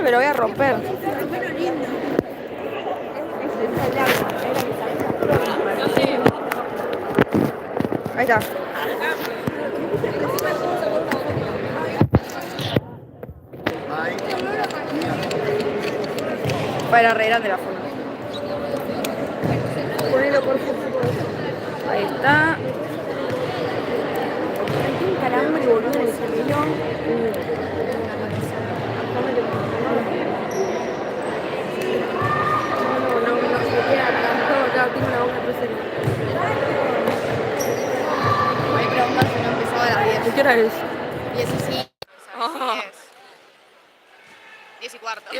me lo voy a romper. Ahí está. Para arreglar de la forma. Ponelo por favor. Ahí está. Hay un calambre, boludo, en el camino. No, se queda atrasado acá, tengo una boca trasera. Voy a preguntar si no empezaba a las 10. ¿Qué hora es? 15. Ah. 10 y cuarto.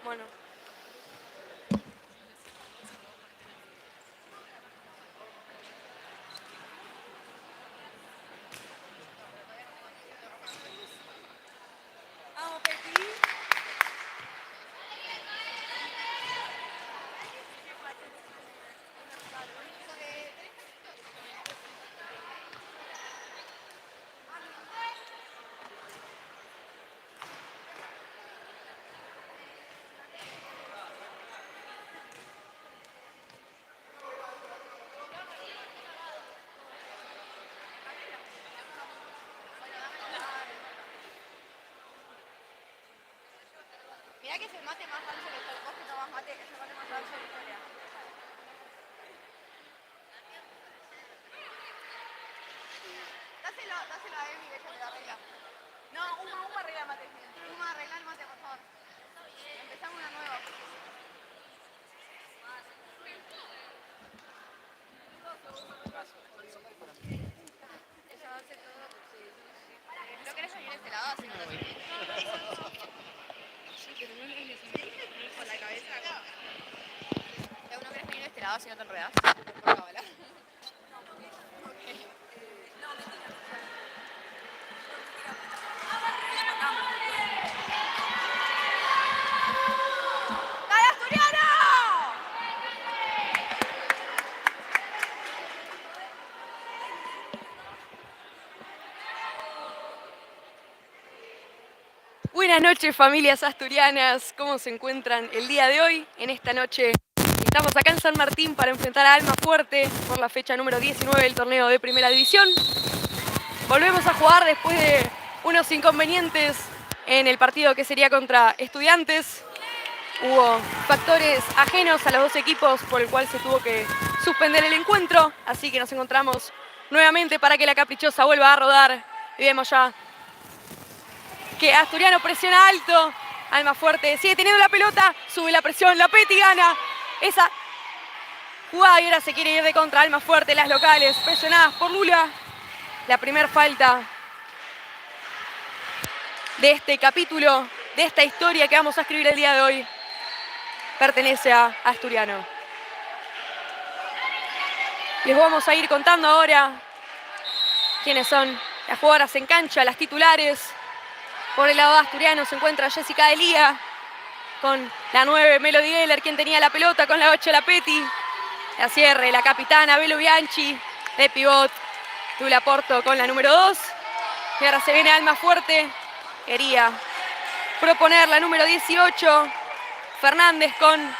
Bueno. Mirá que es el mate más rancio de todo. Vos que tomás mate, es el mate más rancio de la historia. Dáselo a Emi que ella te lo arregla. No, Uma arregla el mate. Uma arregla el mate, por favor. Empezamos una nueva. Ella va a hacer todo. ¿No querés venir de este lado? Así no te con la cabeza. ¿No querés venir de este lado? Así no te enredas. Por acá, ¿vale? ¡Dale, Asturiano! Buenas noches, familias asturianas. ¿Cómo se encuentran el día de hoy? En esta noche estamos acá en San Martín para enfrentar a Almafuerte por la fecha número 19 del torneo de Primera División. Volvemos a jugar después de unos inconvenientes en el partido que sería contra Estudiantes. Hubo factores ajenos a los dos equipos por el cual se tuvo que suspender el encuentro. Así que nos encontramos nuevamente para que la caprichosa vuelva a rodar. Y vemos ya que Asturiano presiona alto. Almafuerte sigue teniendo la pelota. Sube la presión. La Peti gana esa jugada y ahora se quiere ir de contra. Almafuerte, las locales presionadas por Lula. La primera falta de este capítulo, de esta historia que vamos a escribir el día de hoy, pertenece a Asturiano. Les vamos a ir contando ahora quiénes son las jugadoras en cancha, las titulares. Por el lado de Asturiano se encuentra Jessica Delía con la 9, Melody Geller, quien tenía la pelota, con la 8, la Peti. La cierre, la capitana, Belu Bianchi, de pivot, Tula Porto con la número 2. Y ahora se viene Almafuerte. Quería proponer la número 18, Fernández con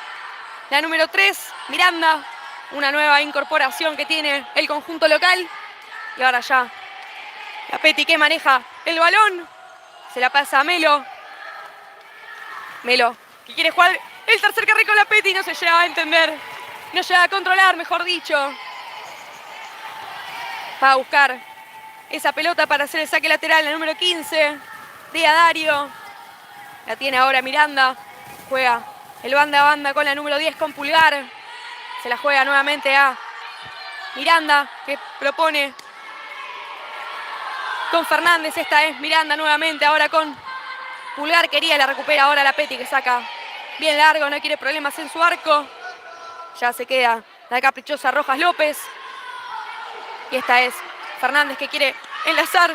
la número 3, Miranda. Una nueva incorporación que tiene el conjunto local. Y ahora ya la Peti que maneja el balón. Se la pasa a Melo. Melo, que quiere jugar el tercer carril con la Peti. No se llega a entender. No llega a controlar, mejor dicho. Va a buscar esa pelota para hacer el saque lateral, la número 15. De Dario. La tiene ahora Miranda. Juega el banda a banda con la número 10 con Pulgar. Se la juega nuevamente a Miranda, que propone con Fernández. Esta es Miranda nuevamente, ahora con Pulgar. Quería, la recupera ahora la Peti, que saca bien largo, no quiere problemas en su arco. Ya se queda la caprichosa Rojas López. Y esta es Fernández, que quiere enlazar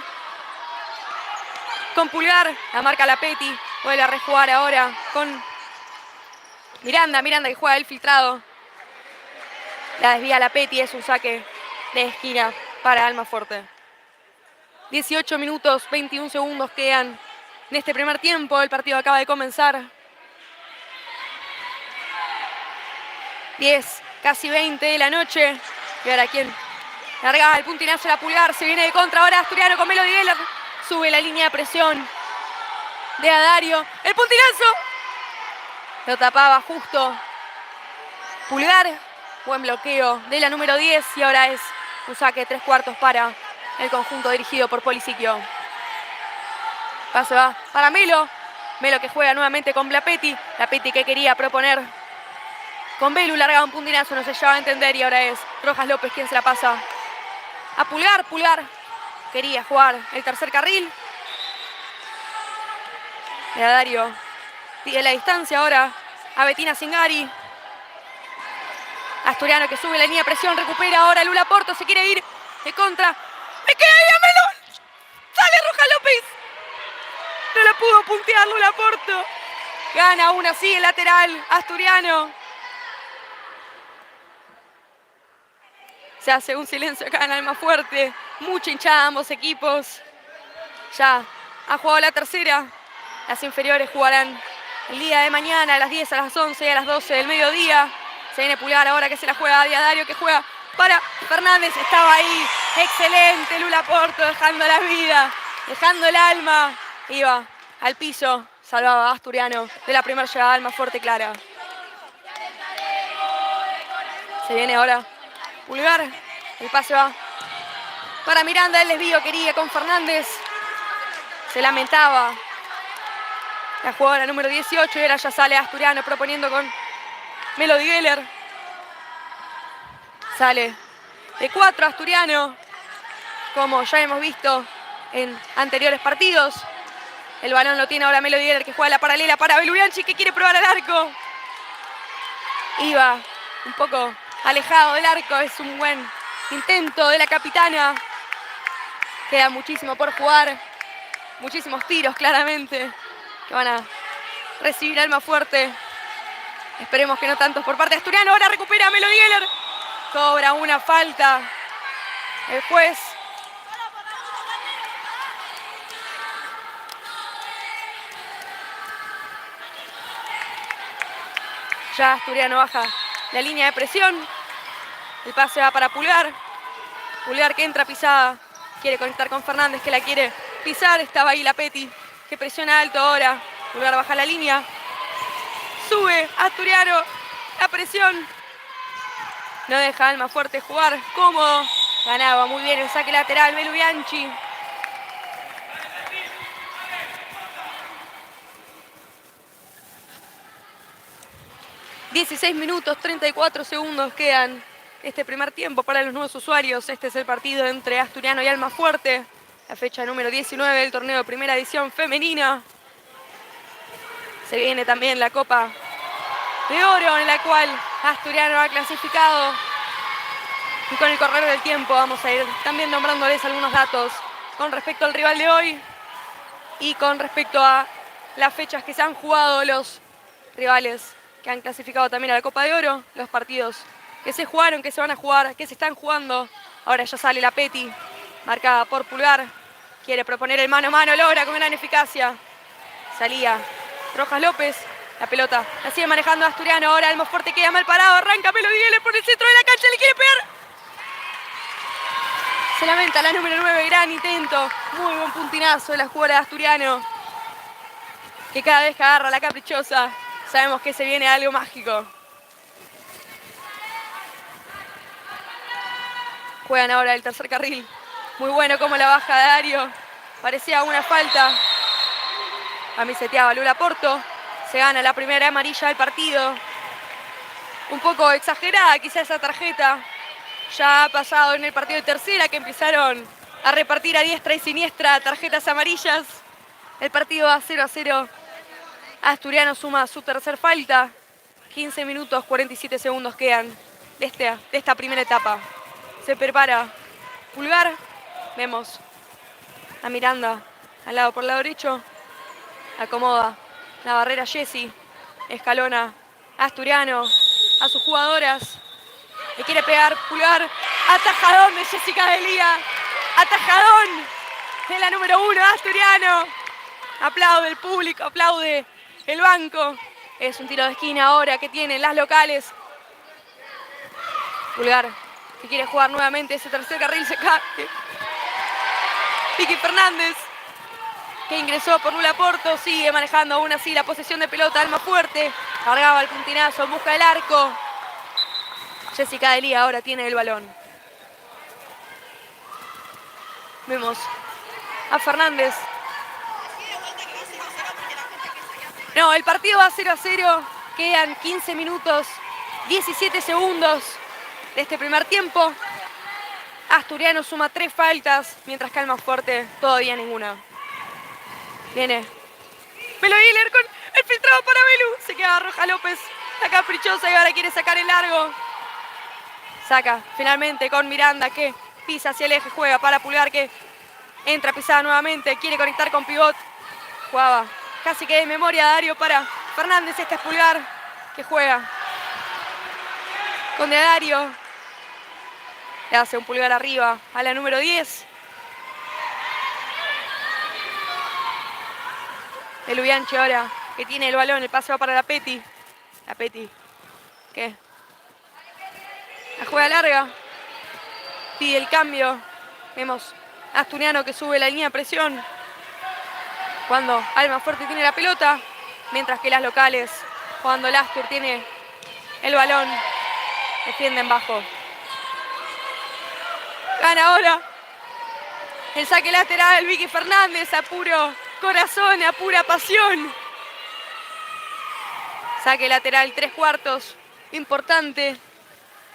con Pulgar. La marca la Peti. Vuelve a rejugar ahora con Miranda. Miranda que juega el filtrado. La desvía la Peti. Es un saque de esquina para Almafuerte. 18 minutos, 21 segundos quedan en este primer tiempo. El partido acaba de comenzar. 10, casi 20 de la noche. Y ahora quién larga el puntinazo de la Pulgar. Se viene de contra ahora Asturiano con Melody Geller. Sube la línea de presión de Adario. El puntinazo. Lo tapaba justo Pulgar. Buen bloqueo de la número 10. Y ahora es un saque 3/4 para el conjunto dirigido por Polisiquio. Pase va para Melo. Melo que juega nuevamente con Blapetti. Blapetti que quería proponer con Belu. Largaba un puntinazo, no se llevaba a entender. Y ahora es Rojas López quien se la pasa a Pulgar. Pulgar quería jugar el tercer carril. Y Dario pide la distancia ahora a Bettina Zingari. Asturiano que sube la línea de presión, recupera ahora Lula Porto, se quiere ir de contra. ¡Me queda ahí a Melo! ¡Sale Rojas López! No la pudo puntear Lula Porto. Gana aún así el lateral asturiano. Se hace un silencio acá en Almafuerte. Mucha hinchada ambos equipos. Ya ha jugado la tercera. Las inferiores jugarán el día de mañana a las 10, a las 11 y a las 12 del mediodía. Se viene Pulgar ahora que se la juega a Dario, que juega para Fernández. Estaba ahí. Excelente Lula Porto, dejando la vida, dejando el alma. Iba al piso. Salvaba a Asturiano de la primera llegada. Almafuerte clara. Se viene ahora Pulgar. El pase va para Miranda. El desvío quería con Fernández. Se lamentaba la jugadora número 18. Y ahora ya sale Asturiano proponiendo con Melody Geller. Sale de 4 Asturiano, como ya hemos visto en anteriores partidos. El balón lo tiene ahora Melody Geller, que juega la paralela para Belubianchi, que quiere probar al arco. Iba un poco alejado del arco. Es un buen intento de la capitana. Queda muchísimo por jugar. Muchísimos tiros claramente que van a recibir Almafuerte. Esperemos que no tantos por parte de Asturiano. Ahora recupera a Melody Geller. Cobra una falta el juez. Ya Asturiano baja la línea de presión. El pase va para Pulgar. Pulgar que entra pisada. Quiere conectar con Fernández, que la quiere pisar. Estaba ahí Blapetti, que presiona alto ahora. Pulgar baja la línea. Sube Asturiano la presión. No deja Almafuerte jugar cómodo. Ganaba muy bien el saque lateral Belubianchi. ...16 minutos, 34 segundos quedan este primer tiempo para los nuevos usuarios. Este es el partido entre Asturiano y Almafuerte. La fecha número 19 del torneo de primera edición femenina. Se viene también la Copa de Oro, en la cual Asturiano ha clasificado. Y con el correr del tiempo vamos a ir también nombrándoles algunos datos con respecto al rival de hoy y con respecto a las fechas que se han jugado los rivales que han clasificado también a la Copa de Oro, los partidos que se jugaron, que se van a jugar, que se están jugando. Ahora ya sale Blapetti, marcada por Pulgar. Quiere proponer el mano a mano, logra con gran eficacia. Salía Rojas López. La pelota la sigue manejando Asturiano. Ahora Almafuerte queda mal parado. Arranca Melody Geller por el centro de la cancha. Le quiere pegar. Se lamenta la número 9. Gran intento. Muy buen puntinazo de la jugadora de Asturiano, que cada vez que agarra la caprichosa sabemos que se viene algo mágico. Juegan ahora el tercer carril. Muy bueno como la baja de Dario. Parecía una falta. A mí seteaba Lula Porto. Se gana la primera amarilla del partido. Un poco exagerada quizá esa tarjeta. Ya ha pasado en el partido de tercera, que empezaron a repartir a diestra y siniestra tarjetas amarillas. El partido va 0-0. Asturiano suma su tercer falta. 15 minutos, 47 segundos quedan de esta primera etapa. Se prepara Pulgar. Vemos a Miranda al lado por el lado derecho. Acomoda la barrera Jessy. Escalona Asturiano a sus jugadoras. Le quiere pegar Pulgar. Atajadón de Jessica Delía. Atajadón Es la número 1, Asturiano. Aplaude el público, aplaude el banco. Es un tiro de esquina ahora que tienen las locales. Pulgar, que quiere jugar nuevamente ese tercer carril, se cae. Vicky Fernández, que ingresó por Lula Porto, sigue manejando aún así la posesión de pelota. Almafuerte cargaba el puntinazo en busca del arco. Jessica Delía ahora tiene el balón. Vemos a Fernández. No, el partido va 0-0. Quedan 15 minutos, 17 segundos de este primer tiempo. Asturiano suma 3 faltas, mientras que Almafuerte todavía ninguna. Viene Melo Hiller con el filtrado para Belu. Se queda Roja López, la caprichosa, y ahora quiere sacar el largo. Saca finalmente con Miranda, que pisa hacia el eje, juega para Pulgar, que entra pisada nuevamente, quiere conectar con pivot. Jugaba casi que de memoria Dario para Fernández. Este es Pulgar, que juega con Dario. Le hace un pulgar arriba a la número 10. El Ubianchi ahora, que tiene el balón, el pase va para la Peti. La Peti, ¿qué? La juega larga. Pide el cambio. Vemos a Asturiano que sube la línea de presión cuando Almafuerte tiene la pelota, mientras que las locales, cuando el Astur tiene el balón, defienden bajo. Gana ahora el saque lateral Vicky Fernández a puro corazón, a pura pasión. Saque lateral 3/4, importante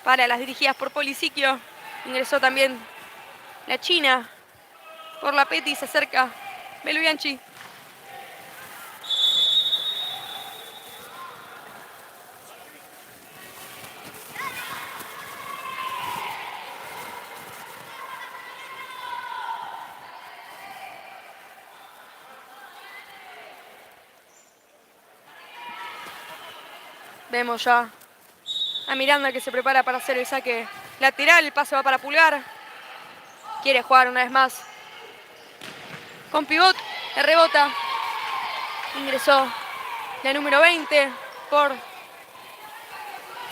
para las dirigidas por Polisiquio. Ingresó también la China por la Peti, se acerca Belu Bianchi. Vemos ya a Miranda que se prepara para hacer el saque lateral. El pase va para Pulgar. Quiere jugar una vez más con pivot. Le rebota. Ingresó la número 20 por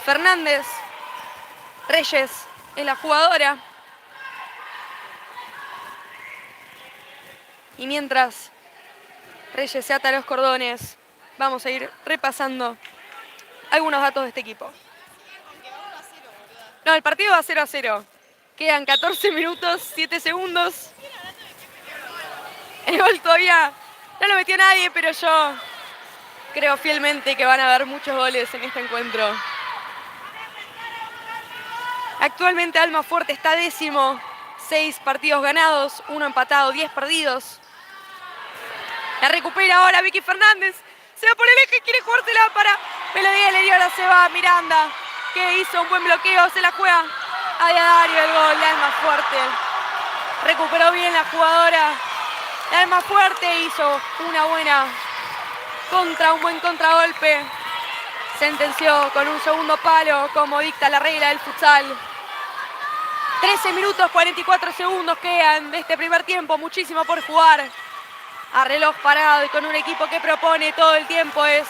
Fernández. Reyes es la jugadora. Y mientras Reyes se ata los cordones, vamos a ir repasando algunos datos de este equipo. No, el partido va 0-0. Quedan 14 minutos, 7 segundos. El gol todavía no lo metió nadie, pero yo creo fielmente que van a haber muchos goles en este encuentro. Actualmente Almafuerte está 10º, 6 partidos ganados, 1 empatado, 10 perdidos. La recupera ahora Vicky Fernández. Se va por el eje, quiere jugársela para Melodía, y ahora se va Miranda, que hizo un buen bloqueo, se la juega a Dario, el gol de Almafuerte. Recuperó bien la jugadora de Almafuerte, hizo una buena un buen contragolpe. Sentenció con un segundo palo, como dicta la regla del futsal. 13 minutos, 44 segundos quedan de este primer tiempo, muchísimo por jugar. A reloj parado y con un equipo que propone todo el tiempo, es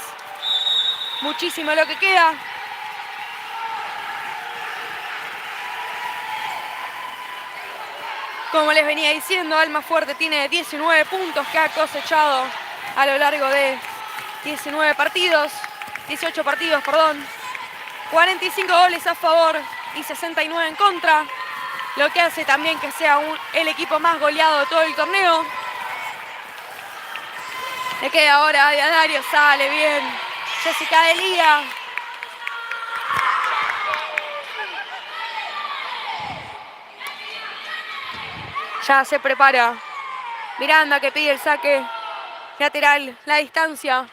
muchísimo lo que queda. Como les venía diciendo, Almafuerte tiene 19 puntos que ha cosechado a lo largo de 18 partidos, perdón. 45 goles a favor y 69 en contra, lo que hace también que sea el equipo más goleado de todo el torneo. Le queda ahora a Dario, sale bien Jessica Delía. Ya se prepara Miranda, que pide el saque lateral, la distancia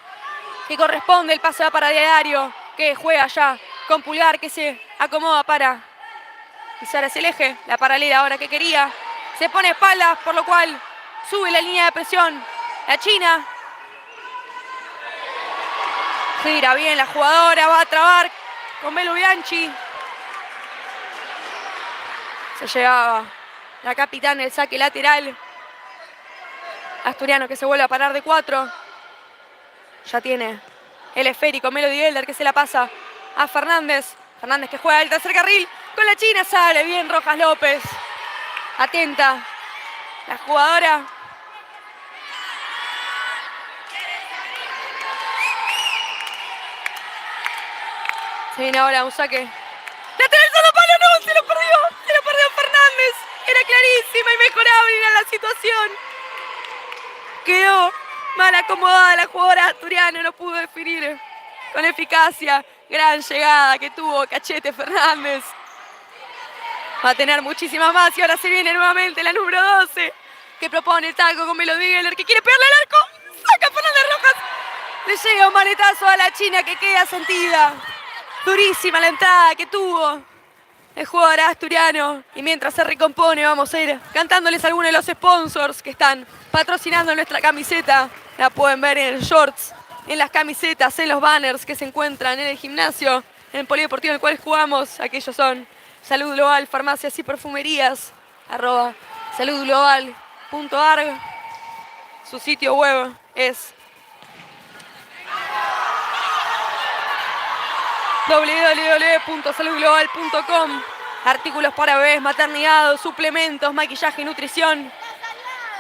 que corresponde. El pase va para Dario, que juega ya con Pulgar, que se acomoda para pisar hacia el eje. La paralela ahora que quería. Se pone espaldas, por lo cual sube la línea de presión la China. Gira bien la jugadora, va a trabar con Belu Bianchi. Se llevaba la capitana el saque lateral. Asturiano que se vuelve a parar de 4. Ya tiene el esférico Melody Elder que se la pasa a Fernández. Fernández que juega el tercer carril con la China. Sale bien Rojas López. Atenta la jugadora. Se viene ahora un saque. ¡Lateral solo palo! ¡No! ¡Se lo perdió! ¡Se lo perdió Fernández! Era clarísima y mejorable era la situación. Quedó mal acomodada la jugadora asturiana. No pudo definir con eficacia. Gran llegada que tuvo Cachete Fernández. Va a tener muchísimas más y ahora se viene nuevamente la número 12 que propone el taco con Melody Elder que quiere pegarle al arco. Saca Fernández Rojas. Le llega un manetazo a la China que queda sentida. Durísima la entrada que tuvo el jugador asturiano. Y mientras se recompone vamos a ir cantándoles algunos de los sponsors que están patrocinando nuestra camiseta. La pueden ver en shorts, en las camisetas, en los banners que se encuentran en el gimnasio, en el polideportivo en el cual jugamos. Aquellos son Salud Global, Farmacias y Perfumerías, @saludglobal.org. Su sitio web es www.saludglobal.com. Artículos para bebés, maternidad, suplementos, maquillaje y nutrición.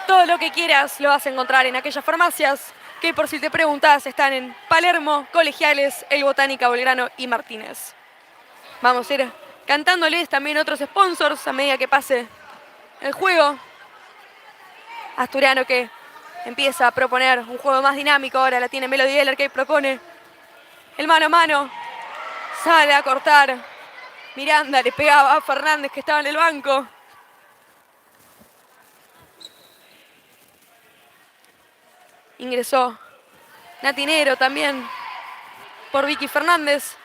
Todo lo que quieras lo vas a encontrar en aquellas farmacias que, por si te preguntas, están en Palermo, Colegiales, El Botánica, Belgrano y Martínez. Vamos a ir cantándoles también otros sponsors a medida que pase el juego. Asturiano que empieza a proponer un juego más dinámico. Ahora la tiene Melody Elder que propone el mano a mano. Sale a cortar. Miranda le pegaba a Fernández que estaba en el banco. Ingresó Natinero también por Vicky Fernández.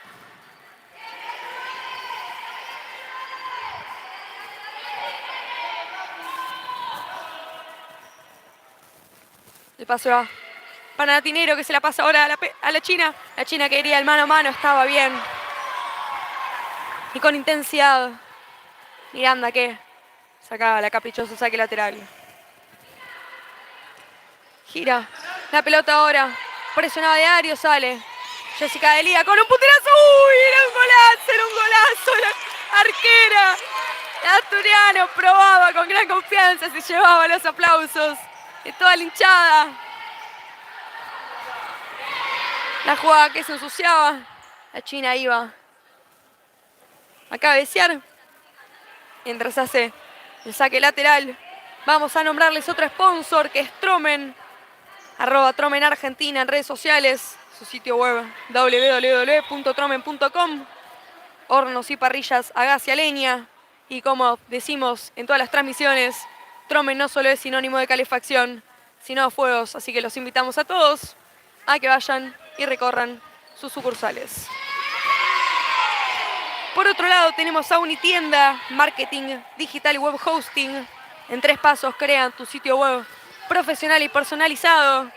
El pase va para Natinero que se la pasa ahora a la China. La China que quería el mano a mano, estaba bien. Y con intensidad. Miranda que sacaba la caprichosa saque lateral. Gira la pelota ahora. Presionada de Ario, sale Jessica Delía con un puterazo. ¡Uy! Era un golazo la arquera. La Asturiano probaba con gran confianza, se llevaba los aplausos de toda la hinchada. La jugada que se ensuciaba. La China iba a cabecear mientras hace el saque lateral. Vamos a nombrarles otro sponsor que es Tromen. @Tromen Argentina en redes sociales. Su sitio web www.tromen.com. Hornos y parrillas a gas y a leña. Y como decimos en todas las transmisiones, Tromen no solo es sinónimo de calefacción, sino de fuegos. Así que los invitamos a todos a que vayan y recorran sus sucursales. Por otro lado tenemos a Unitienda, marketing digital y web hosting. En 3 pasos crean tu sitio web profesional y personalizado.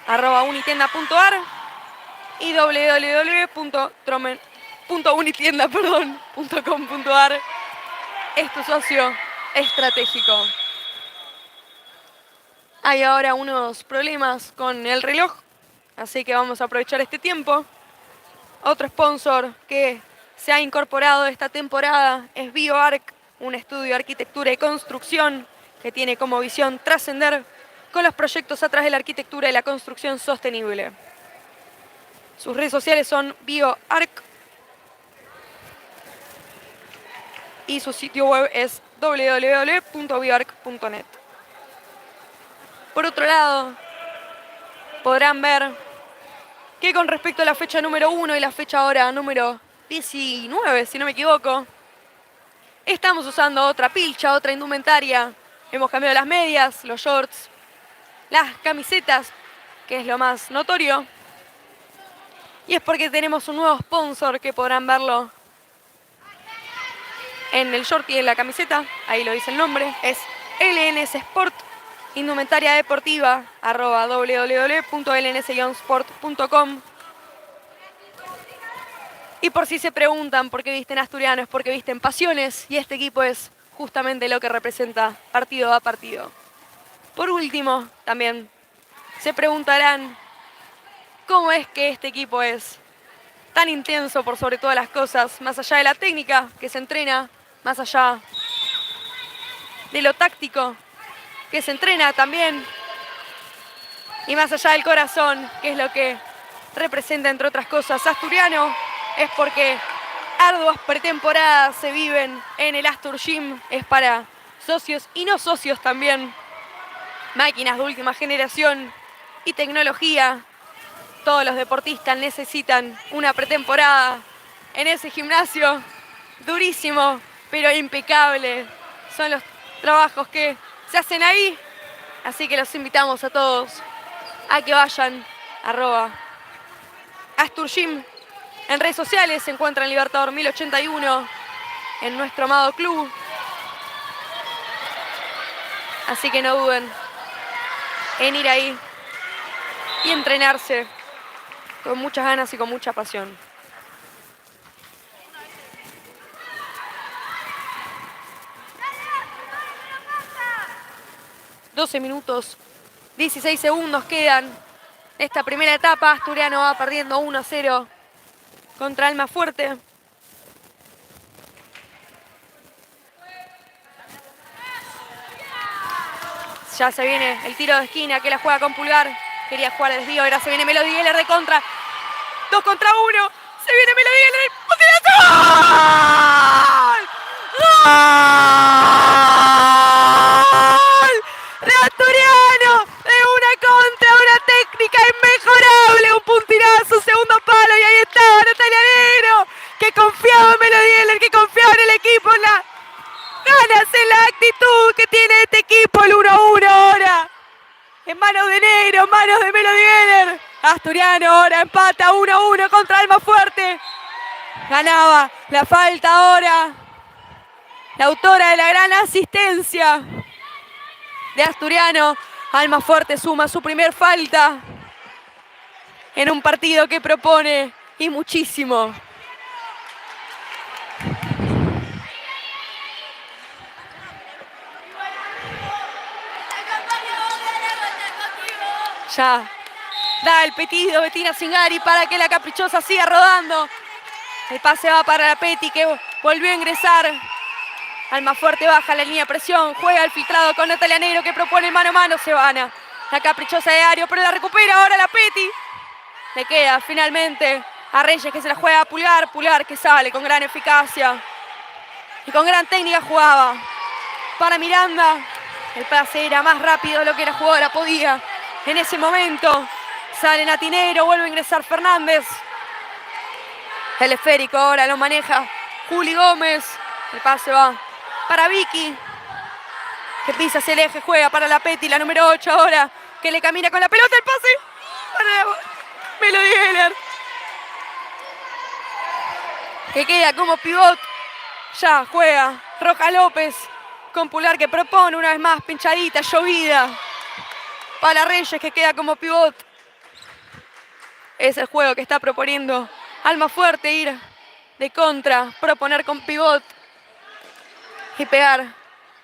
@unitienda.ar y www.unitienda.com.ar. Es tu socio estratégico. Hay ahora unos problemas con el reloj, así que vamos a aprovechar este tiempo. Otro sponsor que se ha incorporado esta temporada es BioArc, un estudio de arquitectura y construcción que tiene como visión trascender con los proyectos atrás de la arquitectura y la construcción sostenible. Sus redes sociales son BioArc y su sitio web es www.bioarc.net. Por otro lado, podrán ver que con respecto a la fecha número 1 y la fecha ahora número 19, si no me equivoco, estamos usando otra pilcha, otra indumentaria. Hemos cambiado las medias, los shorts, las camisetas, que es lo más notorio. Y es porque tenemos un nuevo sponsor que podrán verlo en el short y en la camiseta. Ahí lo dice el nombre. Es LNS Sport, indumentaria deportiva, www.lns-sport.com. Y por si se preguntan por qué visten asturiano, es porque visten pasiones. Y este equipo es justamente lo que representa partido a partido. Por último, también se preguntarán cómo es que este equipo es tan intenso por sobre todas las cosas, más allá de la técnica que se entrena, más allá de lo táctico que se entrena también, y más allá del corazón, que es lo que representa, entre otras cosas, Asturiano, es porque arduas pretemporadas se viven en el Astur Gym. Es para socios y no socios también. Máquinas de última generación y tecnología. Todos los deportistas necesitan una pretemporada en ese gimnasio. Durísimo, pero impecable. Son los trabajos que se hacen ahí. Así que los invitamos a todos a que vayan @AsturGym. En redes sociales se encuentra en Libertador 1081, en nuestro amado club. Así que no duden en ir ahí y entrenarse con muchas ganas y con mucha pasión. ...12 minutos, 16 segundos quedan. Esta primera etapa, Asturiano va perdiendo 1-0 contra Almafuerte. Ya se viene el tiro de esquina que la juega con Pulgar. Quería jugar el desvío, ahora se viene Melody Geller de contra. 2 contra 1. Se viene Melody Geller. ¡Gol! De Asturiano. De una contra, una técnica inmejorable. Un puntinazo, segundo palo. Y ahí estaba Natalia Negro, que confiaba en Melody Geller, que confiaba en el equipo, en la ganas, en la actitud que tiene este equipo. El 1-1 ahora. En manos de Negro, en manos de Melody Geller. Asturiano ahora empata 1-1 contra Almafuerte. Ganaba la falta ahora la autora de la gran asistencia de Asturiano. Almafuerte suma su primer falta en un partido que propone y muchísimo. Ya da el pedido Bettina Zingari para que la caprichosa siga rodando. El pase va para la Peti, que volvió a ingresar. Almafuerte baja la línea de presión, juega el filtrado con Natalia Negro, que propone mano a mano. Se van a la caprichosa de Ario, pero la recupera ahora la Peti. Le queda finalmente a Reyes, que se la juega a Pulgar. Pulgar que sale con gran eficacia y con gran técnica. Jugaba para Miranda. El pase era más rápido de lo que la jugadora podía en ese momento. Sale Natinero, vuelve a ingresar Fernández. El esférico ahora lo maneja Juli Gómez. El pase va para Vicky, que pisa hacia el eje, juega para la Peti, la número 8 ahora, que le camina con la pelota. El pase para Melody Geller, que queda como pivot. Ya juega Roja López con Pulgar, que propone una vez más pinchadita, llovida. Para Reyes, que queda como pivot. Es el juego que está proponiendo Almafuerte, ir de contra, proponer con pivot y pegar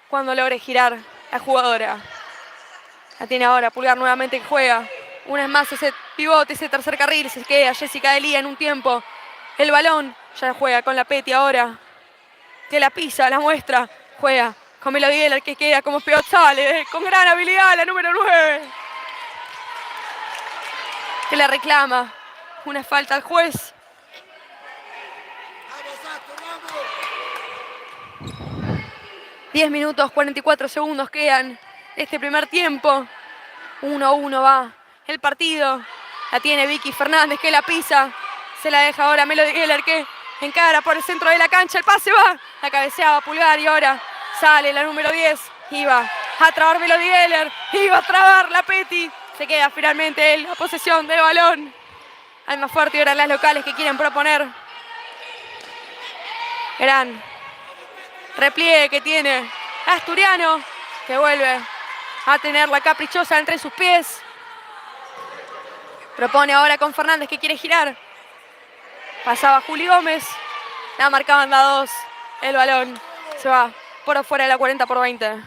cuando logre girar la jugadora. La tiene ahora Pulgar nuevamente, que juega una vez más ese pivote, ese tercer carril. Se queda Jessica Delía en un tiempo. El balón ya juega con la Peti ahora, que la pisa, la muestra. Juega con Melody Geller, que queda como pivot, sale con gran habilidad la número 9, que le reclama una falta al juez. 10 minutos, 44 segundos quedan de este primer tiempo. 1-1 va el partido. La tiene Vicky Fernández, que la pisa. Se la deja ahora Melody Geller, que encara por el centro de la cancha. El pase va, la cabeceaba Pulgar y ahora sale la número 10. Iba a trabar Melody Geller, iba a trabar la Peti. Se queda finalmente en la posesión del balón. Almafuerte y ahora las locales, que quieren proponer. Gran repliegue que tiene Asturiano, que vuelve a tener la caprichosa entre sus pies. Propone ahora con Fernández, que quiere girar. Pasaba Juli Gómez. La marcaban la 2. El balón se va por afuera de la 40 por 20. Las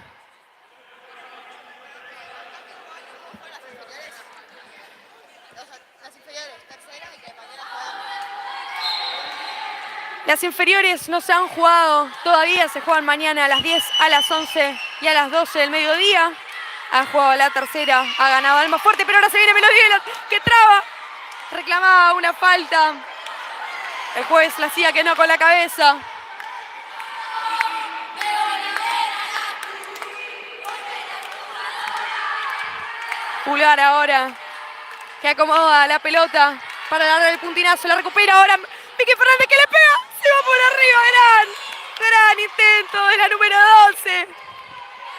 inferiores, tercera y que mañana juegan. Las inferiores no se han jugado, todavía se juegan mañana a las 10, a las 11 y a las 12 del mediodía. Ha jugado la tercera, ha ganado Almafuerte, pero ahora se viene Melodía, que traba. Reclamaba una falta. El juez la hacía que no con la cabeza. Pulgar ahora, que acomoda la pelota para darle el puntinazo. La recupera ahora Vicky Fernández, que le pega. Se va por arriba. Gran intento de la número 12,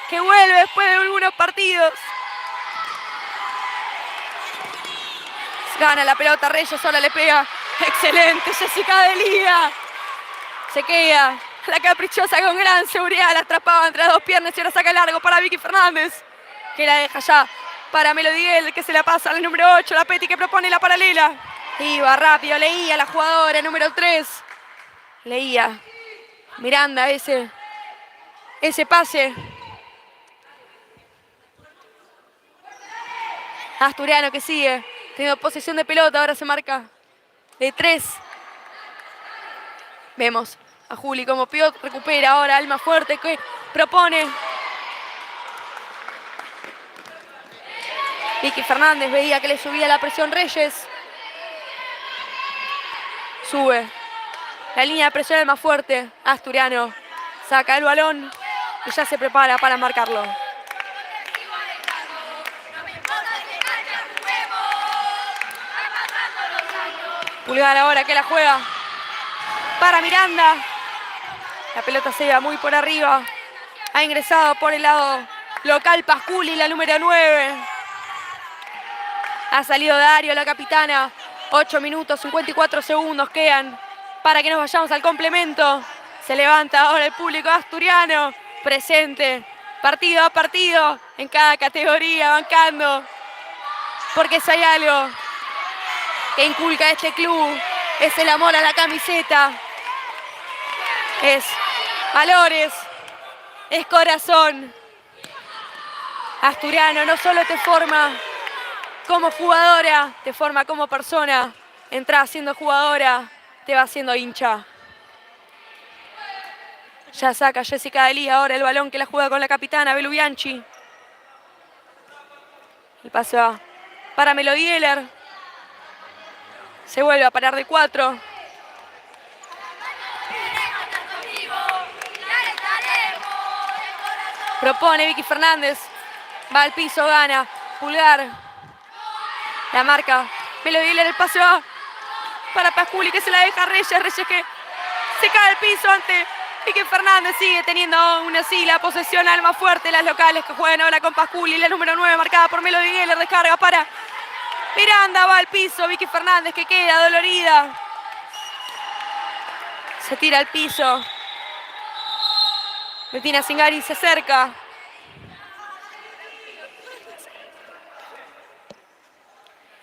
que vuelve después de algunos partidos. Gana la pelota Reyes, ahora le pega. Excelente, Jessica Delía. Se queda la caprichosa con gran seguridad. La atrapaba entre las dos piernas y ahora saca largo para Vicky Fernández, que la deja ya para Melodiel, que se la pasa al número 8. La Peti, que propone la paralela. Iba rápido, leía la jugadora número 3. Leía Miranda ese pase. Asturiano que sigue teniendo posesión de pelota, ahora se marca de 3. Vemos a Juli como pivot, recupera ahora Almafuerte, que propone. Vicky Fernández veía que le subía la presión Reyes. Sube la línea de presión Almafuerte. Asturiano saca el balón y ya se prepara para marcarlo. Pulgar ahora que la juega para Miranda. La pelota se va muy por arriba. Ha ingresado por el lado local Pasculi, la número 9. Ha salido Dario, la capitana. 8 minutos, 54 segundos quedan para que nos vayamos al complemento. Se levanta ahora el público asturiano, presente, partido a partido, en cada categoría, bancando. Porque si hay algo que inculca este club, es el amor a la camiseta. Es valores, es corazón. Asturiano no solo te forma como jugadora, te forma como persona. Entrás siendo jugadora, te va siendo hincha. Ya saca Jessica Delía ahora el balón, que la juega con la capitana Belu Bianchi. El pase va para Melodieler. Se vuelve a parar de 4. Propone Vicky Fernández. Va al piso, gana. Pulgar. La marca Melodieler, el pase va para Pasculi, que se la deja a Reyes. Reyes que se cae al piso ante Vicky Fernández. Sigue teniendo aún así la posesión Almafuerte. Las locales que juegan ahora con Pasculi. La número 9 marcada por Melodieler. Descarga para Miranda, va al piso. Vicky Fernández, que queda dolorida. Se tira al piso. Bettina Zingari se acerca.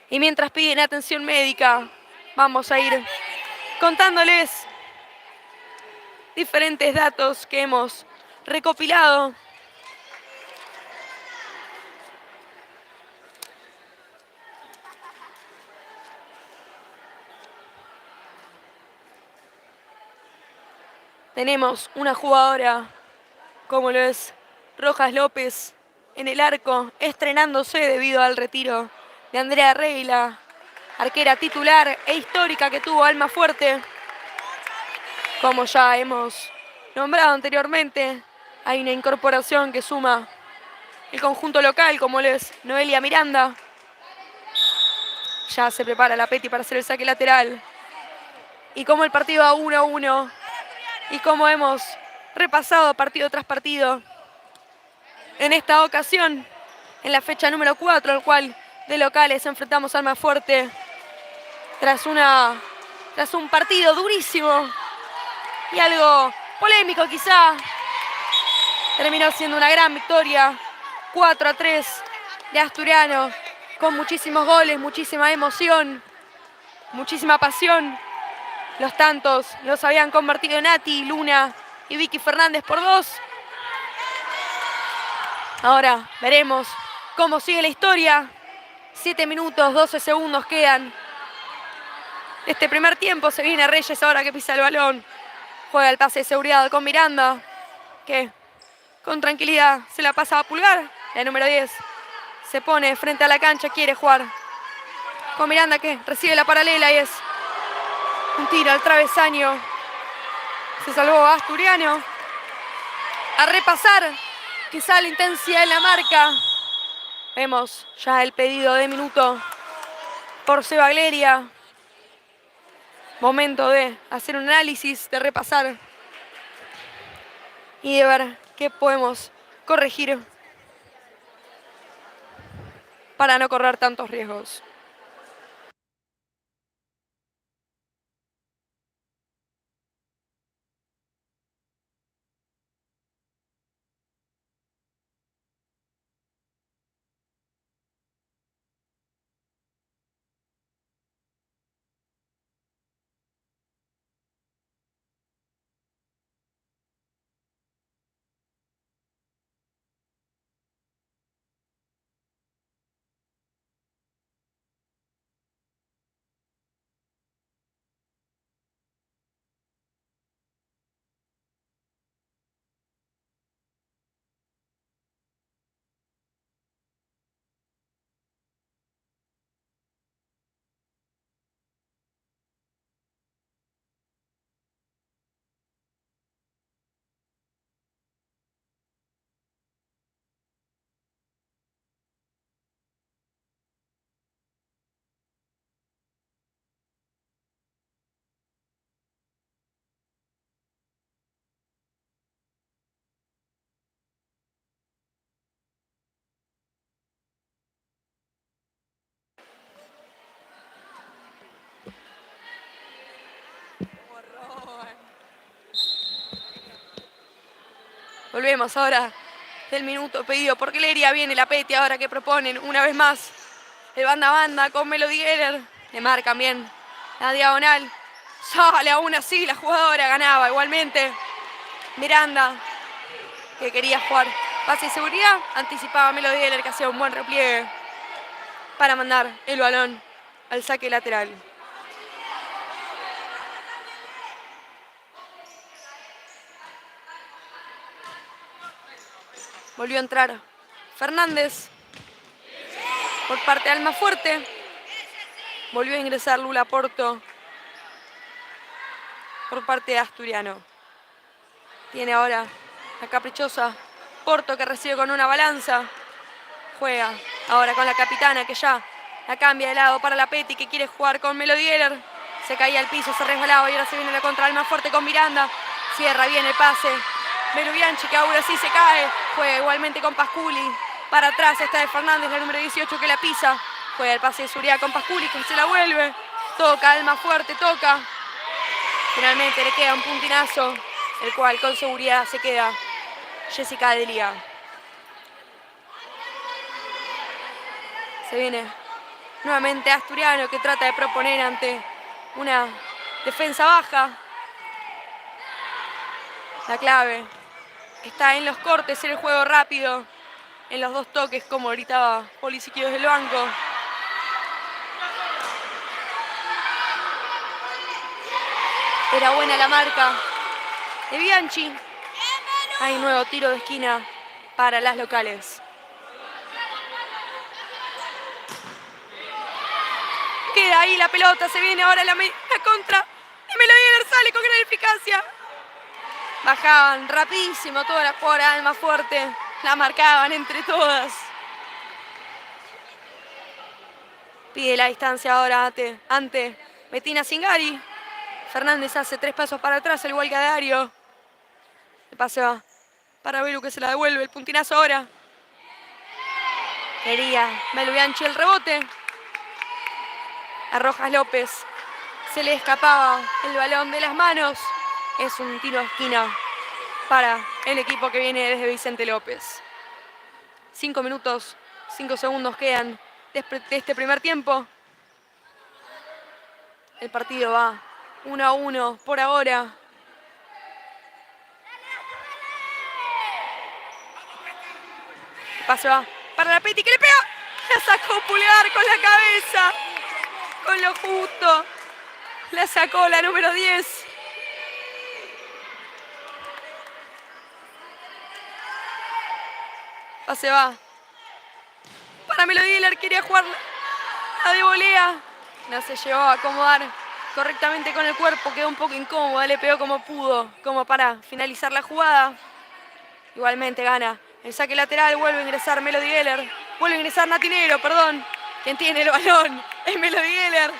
Y mientras piden atención médica, vamos a ir contándoles diferentes datos que hemos recopilado. Tenemos una jugadora como lo es Rojas López en el arco, estrenándose debido al retiro de Andrea Reila, arquera titular e histórica que tuvo Almafuerte. Como ya hemos nombrado anteriormente, hay una incorporación que suma el conjunto local, como lo es Noelia Miranda. Ya se prepara la Peti para hacer el saque lateral. Y como el partido va 1-1, y como hemos repasado partido tras partido, en esta ocasión, en la fecha número 4, al cual de locales enfrentamos a Almafuerte, tras un partido durísimo y algo polémico quizá, terminó siendo una gran victoria, 4-3 de Asturiano, con muchísimos goles, muchísima emoción, muchísima pasión. Los tantos los habían convertido Nati, Luna y Vicky Fernández por 2. Ahora veremos cómo sigue la historia. 7 minutos, 12 segundos quedan. Este primer tiempo se viene Reyes ahora que pisa el balón. Juega el pase de seguridad con Miranda, que con tranquilidad se la pasa a Pulgar. La número 10 se pone frente a la cancha, quiere jugar con Miranda, que recibe la paralela y es un tiro al travesaño. Se salvó Asturiano. A repasar, quizá la intensidad en la marca. Vemos ya el pedido de minuto por Sebagleria. Momento de hacer un análisis, de repasar y de ver qué podemos corregir para no correr tantos riesgos. Volvemos ahora del minuto pedido por Cleria. Viene la Peti ahora que proponen una vez más el banda a banda con Melody Geller. Le marcan bien la diagonal. Sale aún así la jugadora, ganaba igualmente. Miranda, que quería jugar pase de seguridad, anticipaba a Melody Geller, que hacía un buen repliegue para mandar el balón al saque lateral. Volvió a entrar Fernández por parte de Almafuerte. Volvió a ingresar Lula Porto por parte de Asturiano. Tiene ahora la caprichosa Porto, que recibe con una balanza. Juega ahora con la capitana, que ya la cambia de lado para la Peti, que quiere jugar con Melody Geller. Se caía al piso, se resbalaba y ahora se viene la contra Almafuerte con Miranda. Cierra bien el pase Belubianchi, que ahora sí se cae. Juega igualmente con Pasculi. Para atrás está de Fernández, la número 18, que la pisa. Juega el pase de seguridad con Pasculi, que se la vuelve. Toca Almafuerte, toca. Finalmente le queda un puntinazo, el cual con seguridad se queda Jessica Delia. Se viene nuevamente Asturiano, que trata de proponer ante una defensa baja. La clave está en los cortes, en el juego rápido, en los dos toques, como gritaba Polisiqui desde el banco. Era buena la marca de Bianchi. Hay nuevo tiro de esquina para las locales. Queda ahí la pelota, se viene ahora la contra. Y Melody Geller sale con gran eficacia. Bajaban rapidísimo toda la jugadora de Almafuerte. La marcaban entre todas. Pide la distancia ahora ante Bettina Zingari. Fernández hace 3 pasos para atrás, al igual que a Dario. El pase va para Belu, que se la devuelve. El puntinazo ahora. Quería Belubianchi el rebote. A Rojas López se le escapaba el balón de las manos. Es un tiro de esquina para el equipo que viene desde Vicente López. 5 minutos, 5 segundos quedan de este primer tiempo. El partido va 1-1 por ahora. Pase va para la Petty que le pega. La sacó Pulgar con la cabeza. Con lo justo. La sacó la número 10. Pase va para Melody Geller. Quería jugar la de volea. No se llegó a acomodar correctamente con el cuerpo. Quedó un poco incómoda. Le pegó como pudo. Como para finalizar la jugada. Igualmente gana el saque lateral. Vuelve a ingresar Melody Geller. Vuelve a ingresar Nati Negro, perdón. Quien tiene el balón es Melody Geller,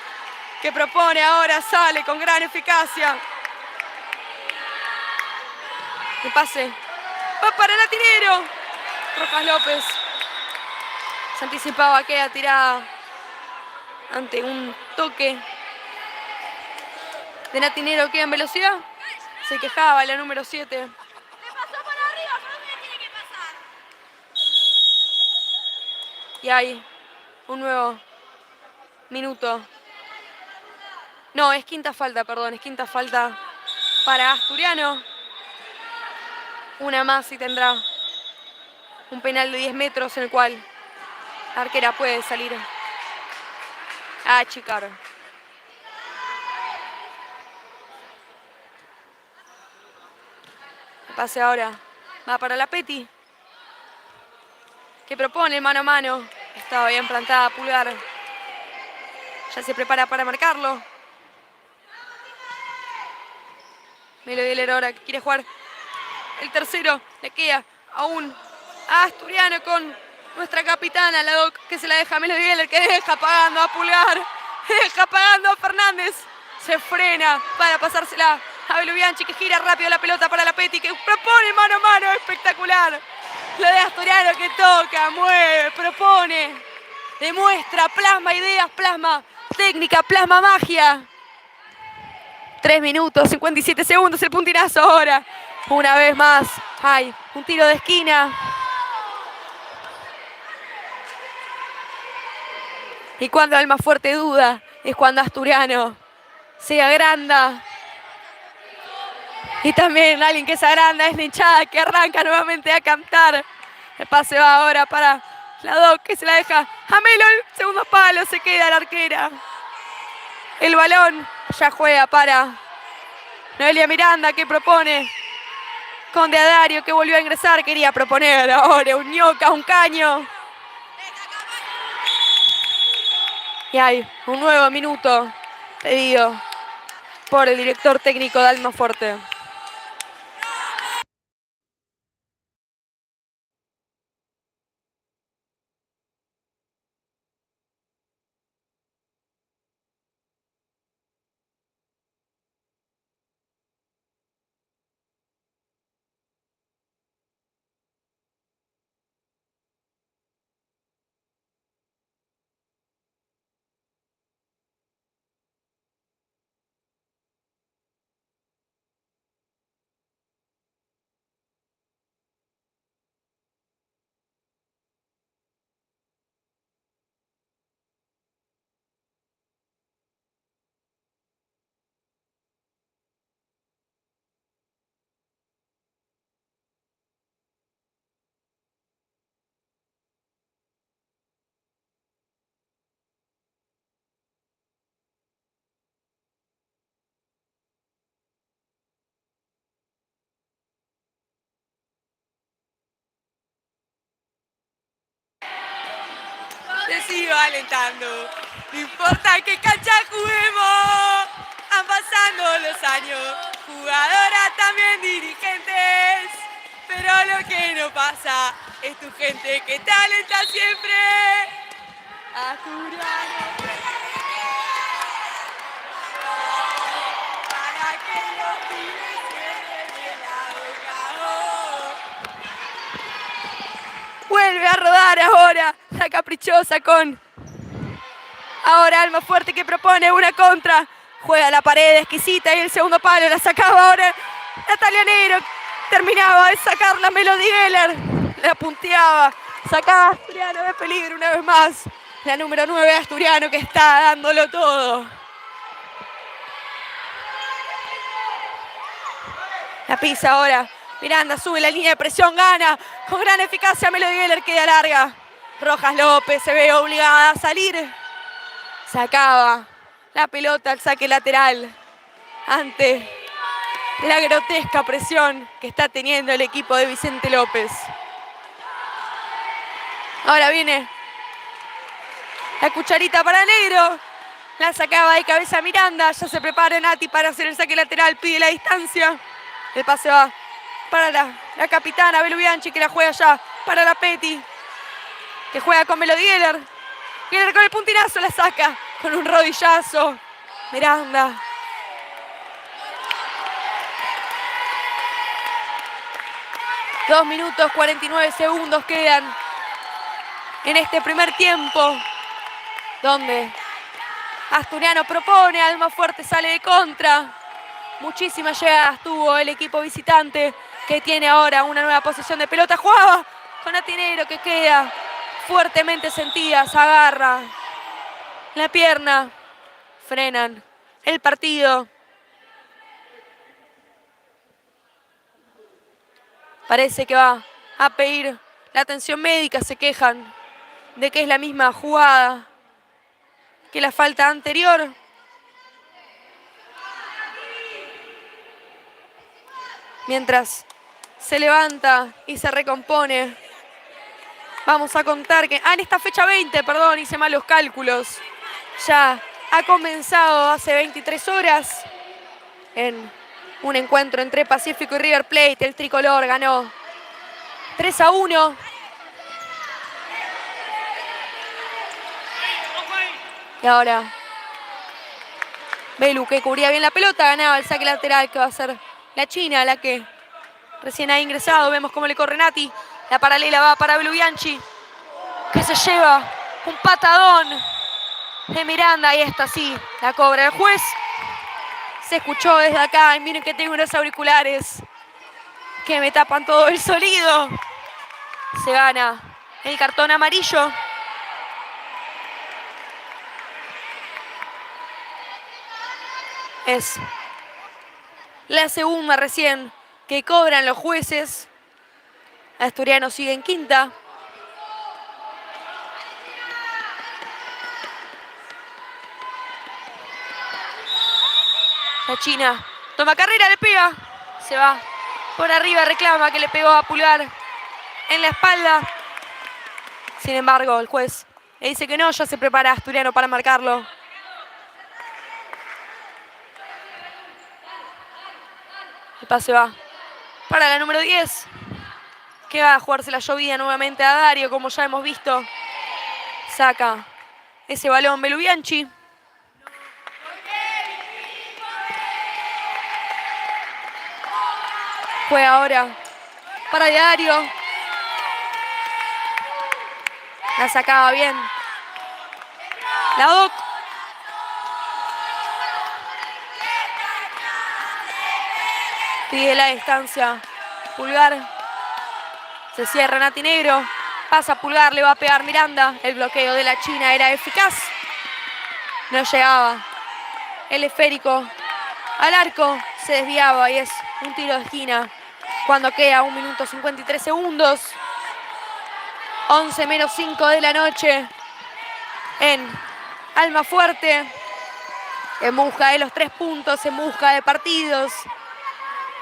que propone ahora, sale con gran eficacia. El pase va para Nati Negro. Rojas López se anticipaba, queda tirada ante un toque de Nati Negro. Queda en velocidad. Se quejaba la número 7. Me pasó por arriba, ¿por dónde me tiene que pasar? Y hay un nuevo minuto. No, es quinta falta, perdón. Es quinta falta para Asturiano. Una más y tendrá un penal de 10 metros en el cual la arquera puede salir a achicar. El pase ahora va para la Petty, que propone mano a mano. Estaba bien plantada Pulgar. Ya se prepara para marcarlo. Melody Geller ahora que quiere jugar el tercero. Le queda aún a Asturiano con nuestra capitana, la Doc, que se la deja a Melody Geller, que deja pagando a Pulgar. Deja pagando a Fernández. Se frena para pasársela a Belubianchi, que gira rápido la pelota para la Petty, que propone mano a mano. Espectacular. Lo de Asturiano, que toca, mueve, propone, demuestra, plasma ideas, plasma técnica, plasma magia. 3 minutos, 57 segundos, el puntinazo ahora. Una vez más, hay un tiro de esquina. Y cuando Almafuerte duda, es cuando Asturiano se agranda. Y también alguien que se agranda es la hinchada, que arranca nuevamente a cantar. El pase va ahora para la Doc, que se la deja a Melo. El segundo palo, se queda la arquera. El balón ya juega para Noelia Miranda, que propone con Deadario, que volvió a ingresar. Quería proponer ahora un ñoca, un caño. Y hay un nuevo minuto pedido por el director técnico de Almafuerte. Les sigo alentando. No importa qué cancha juguemos. Han pasando los años. Jugadoras, también dirigentes. Pero lo que no pasa es tu gente que te alenta siempre. Asturiano. Para que los pibes cierren el abocado. Vuelve a rodar ahora la caprichosa con ahora Almafuerte, que propone una contra. Juega la pared exquisita y el segundo palo la sacaba ahora Natalia Negro. Terminaba de sacar la Melody Geller. La punteaba. Sacaba a Asturiano de peligro una vez más. La número 9 Asturiano, que está dándolo todo. La pisa ahora Miranda sube la línea de presión, gana con gran eficacia. Melody Geller queda larga. Rojas López se ve obligada a salir. Se acaba la pelota al saque lateral ante la grotesca presión que está teniendo el equipo de Vicente López. Ahora viene la cucharita para Negro. La sacaba de cabeza Miranda. Ya se prepara Nati para hacer el saque lateral. Pide la distancia. El pase va para la capitana Belu Bianchi, que la juega ya para la Petty, que juega con Melody Geller. Geller con el puntinazo la saca con un rodillazo. Miranda. Dos minutos 49 segundos quedan en este primer tiempo, donde Asturiano propone, Almafuerte sale de contra. Muchísimas llegadas tuvo el equipo visitante, que tiene ahora una nueva posesión de pelota. Jugaba con Atinero, que queda fuertemente sentida, se agarra la pierna, frenan el partido. Parece que va a pedir la atención médica, se quejan de que es la misma jugada que la falta anterior. Mientras se levanta y se recompone, vamos a contar que en esta fecha 20, perdón, hice mal los cálculos, ya ha comenzado hace 23 horas en un encuentro entre Pacífico y River Plate. El tricolor ganó 3-1. Y ahora Belu, que cubría bien la pelota, ganaba el saque lateral, que va a ser la China, la que recién ha ingresado. Vemos cómo le corre Nati. La paralela va para Belu Bianchi, que se lleva un patadón de Miranda. Y esta sí, la cobra el juez. Se escuchó desde acá. Y miren que tengo unos auriculares que me tapan todo el sonido. Se gana el cartón amarillo. Es la segunda recién que cobran los jueces. Asturiano sigue en quinta. La China toma carrera, le pega. Se va por arriba, reclama que le pegó a Pulgar en la espalda. Sin embargo, el juez le dice que no, ya se prepara Asturiano para marcarlo. El pase va para la número 10, que va a jugarse la llovida nuevamente a Dario, como ya hemos visto. Saca ese balón Belu Bianchi. Juega ahora para Dario. La sacaba bien la Doc. Pide la distancia Pulgar. Se cierra Nati Negro. Pasa Pulgar, le va a pegar Miranda. El bloqueo de la China era eficaz. No llegaba el esférico al arco. Se desviaba y es un tiro de esquina cuando queda 1 minuto 53 segundos. 11 menos 5 de la noche en Almafuerte. En busca de los 3 puntos, en busca de partidos,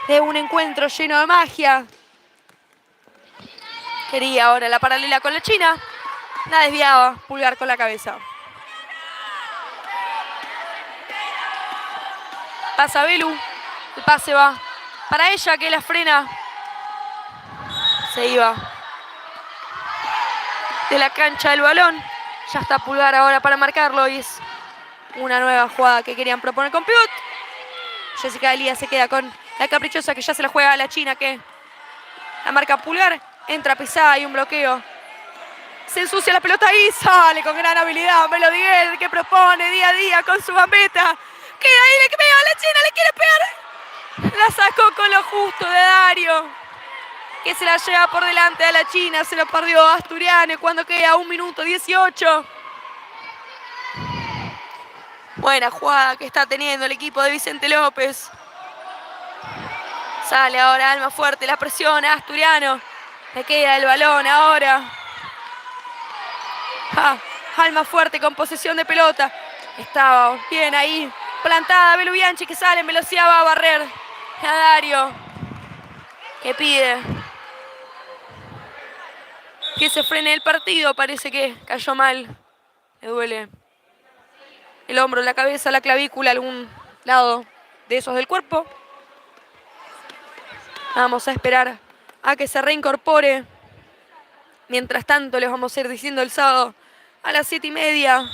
de un encuentro lleno de magia. Quería ahora la paralela con la China. La desviaba Pulgar con la cabeza. Pasa Belu. El pase va para ella, que la frena. Se iba de la cancha el balón. Ya está Pulgar ahora para marcarlo y es una nueva jugada que querían proponer con pivot. Jessica Elías se queda con la caprichosa, que ya se la juega a la China, que la marca Pulgar. Entra pisada y un bloqueo. Se ensucia la pelota y sale con gran habilidad Melody Geller, que propone día a día con su gambeta. Queda ahí, le pega a la China, le quiere pegar. La sacó con lo justo de Dario, que se la lleva por delante a la China. Se lo perdió Asturiano cuando queda 1 minuto 18. Buena jugada que está teniendo el equipo de Vicente López. Sale ahora Almafuerte, la presiona Asturiano. Le queda el balón ahora. Almafuerte con posesión de pelota. Estaba bien ahí. Plantada Belubianchi que sale en velocidad, va a barrer a Dario. Que pide que se frene el partido. Parece que cayó mal. Le duele el hombro, la cabeza, la clavícula, algún lado de esos del cuerpo. Vamos a esperar a que se reincorpore. Mientras tanto, les vamos a ir diciendo el sábado a las 7:30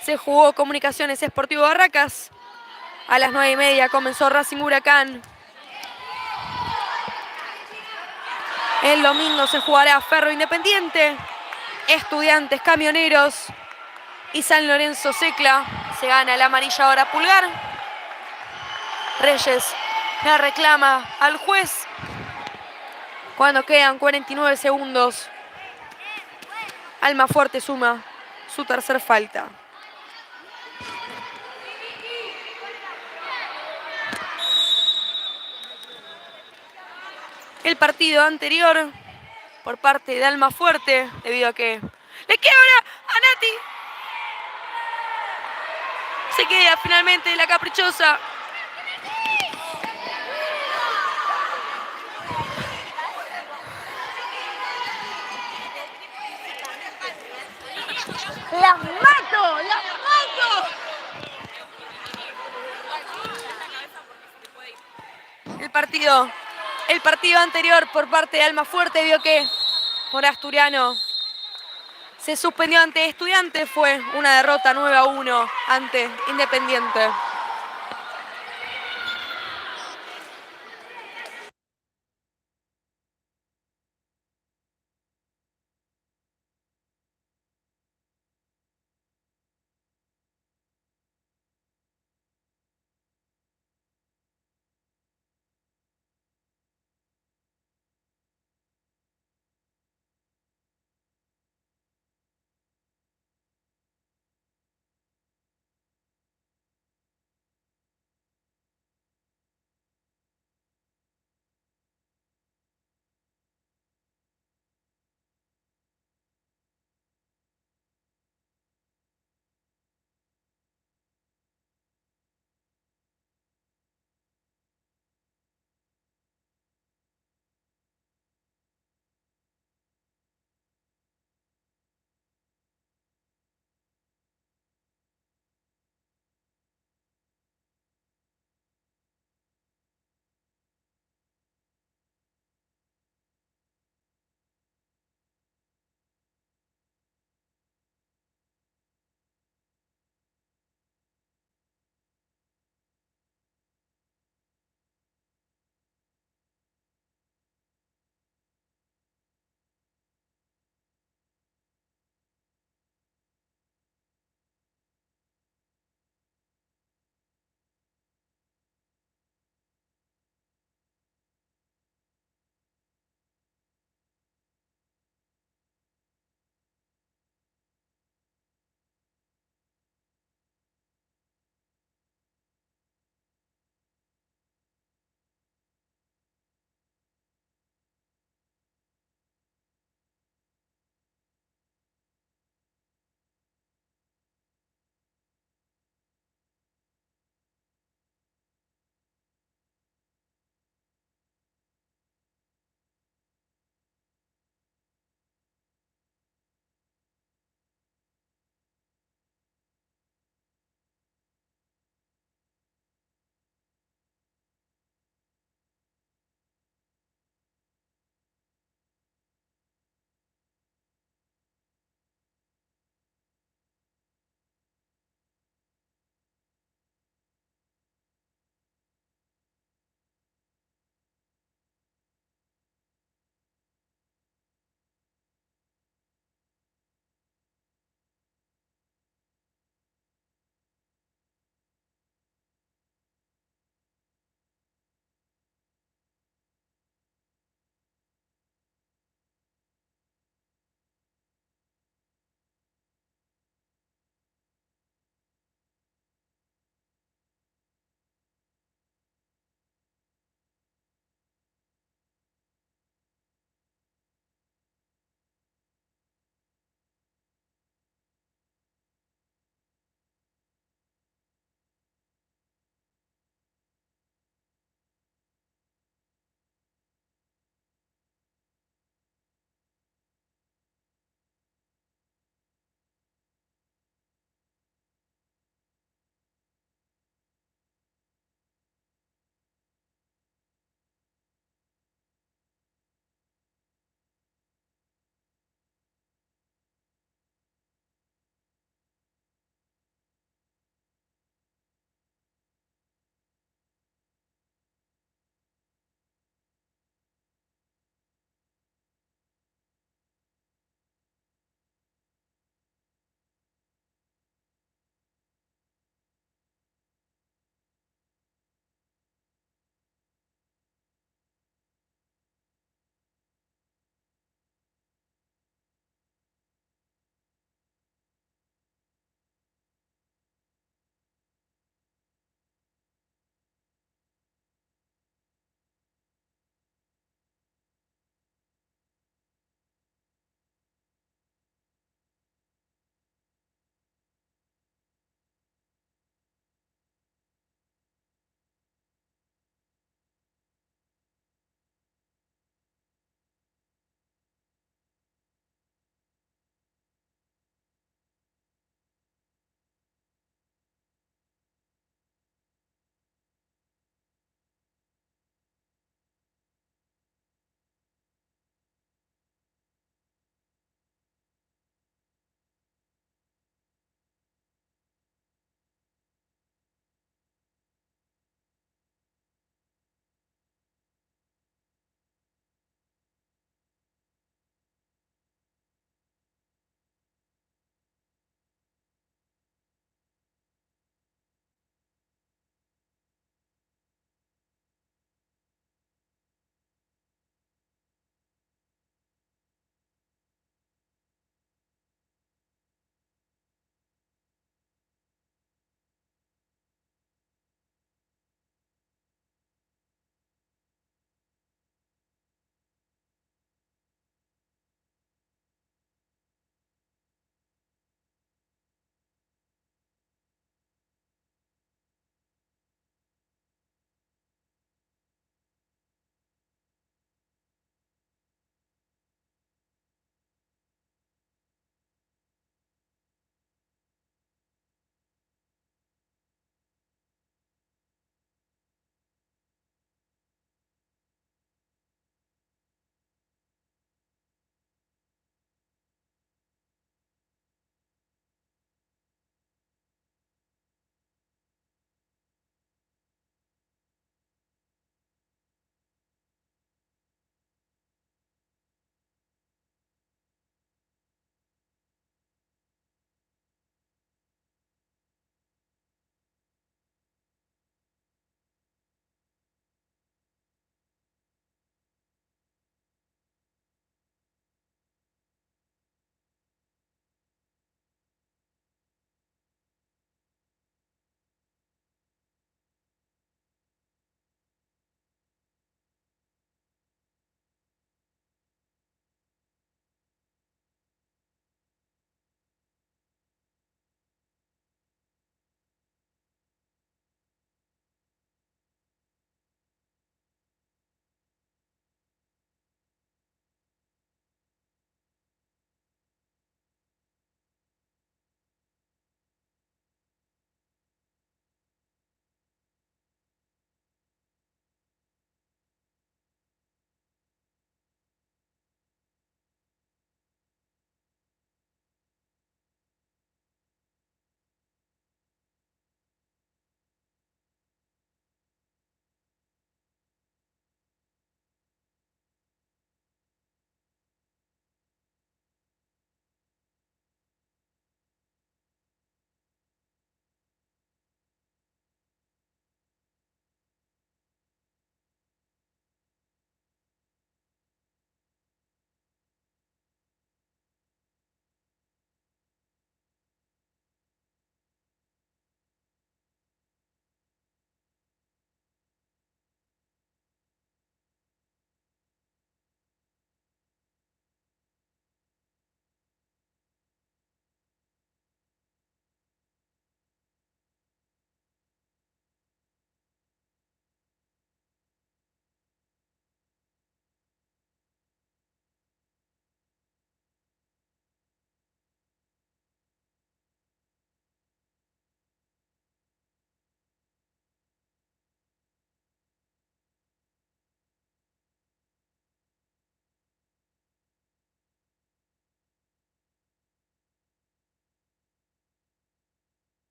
se jugó Comunicaciones Esportivo Barracas. A las 9:30 comenzó Racing Huracán. El domingo se jugará Ferro Independiente, Estudiantes Camioneros y San Lorenzo Secla. Se gana la amarilla ahora Pulgar. Reyes la reclama al juez cuando quedan 49 segundos. Almafuerte suma su tercer falta. El partido anterior por parte de Almafuerte, debido a que le quiebra a Nati. Se queda finalmente la caprichosa. ¡Las mato! ¡Las mato! El partido anterior por parte de Almafuerte vio que por Asturiano se suspendió ante Estudiantes. Fue una derrota 9-1 ante Independiente.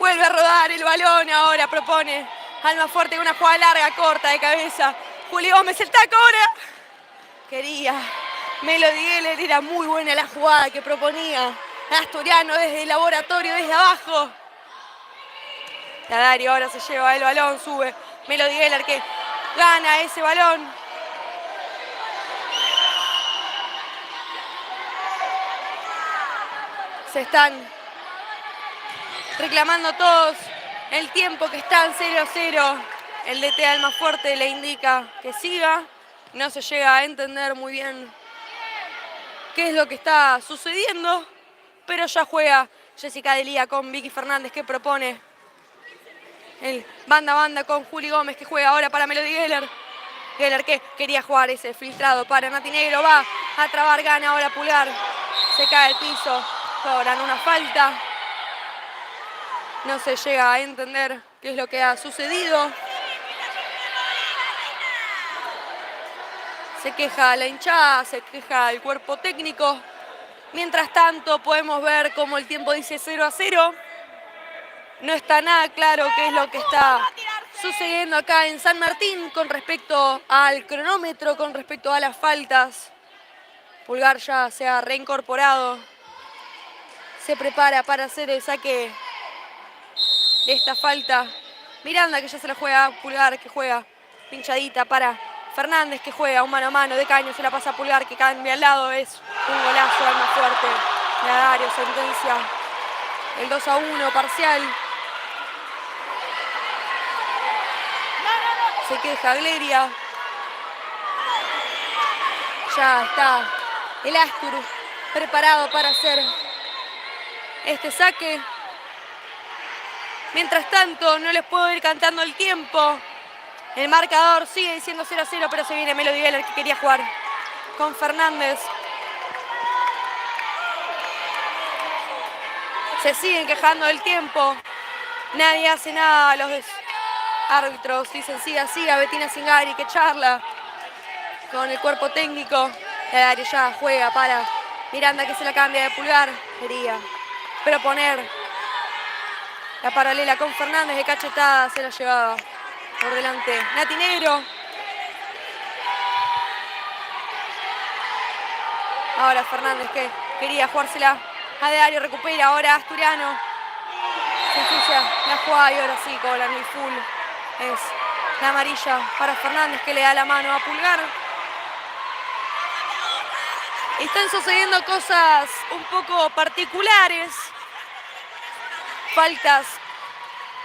vuelve a rodar el balón, ahora propone Almafuerte con una jugada larga, corta, de cabeza. Juli Gómez, el taco ahora. Quería Melody Geller, era muy buena la jugada que proponía Asturiano desde el laboratorio, desde abajo. La Dario ahora se lleva el balón, sube Melody Geller que gana ese balón. Se están reclamando todos el tiempo que están 0-0. El DT Almafuerte le indica que siga. No se llega a entender muy bien qué es lo que está sucediendo, pero ya juega Jessica Delía con Vicky Fernández que propone el banda a banda con Juli Gómez que juega ahora para Melody Geller. Geller que quería jugar ese filtrado para Nati Negro, va a trabar, gana ahora Pulgar. Se cae al piso, cobran una falta. No se llega a entender qué es lo que ha sucedido. Se queja la hinchada, se queja el cuerpo técnico. Mientras tanto podemos ver cómo el tiempo dice 0-0. No está nada claro qué es lo que está sucediendo acá en San Martín con respecto al cronómetro, con respecto a las faltas. Pulgar ya se ha reincorporado. Se prepara para hacer el saque de esta falta. Miranda que ya se la juega, Pulgar que juega pinchadita para Fernández que juega un mano a mano de Caño, se la pasa a Pulgar que cambia al lado, es un golazo de Almafuerte. Dario sentencia el 2-1 parcial. Se queja Gleria. Ya está el Astur preparado para hacer este saque. Mientras tanto, no les puedo ir cantando el tiempo. El marcador sigue diciendo 0-0, pero se viene Melody Geller que quería jugar con Fernández. Se siguen quejando del tiempo. Nadie hace nada. Los árbitros dicen siga, siga. Bettina Zingari que charla con el cuerpo técnico. Dario ya juega para Miranda que se la cambia de Pulgar. Quería proponer la paralela con Fernández, de cachetada se la llevaba por delante Nati Negro. Ahora Fernández que quería jugársela a Dario, recupera ahora Asturiano. Se ensucia la jugada y ahora sí cobran el full. Es la amarilla para Fernández que le da la mano a Pulgar. Están sucediendo cosas un poco particulares. Faltas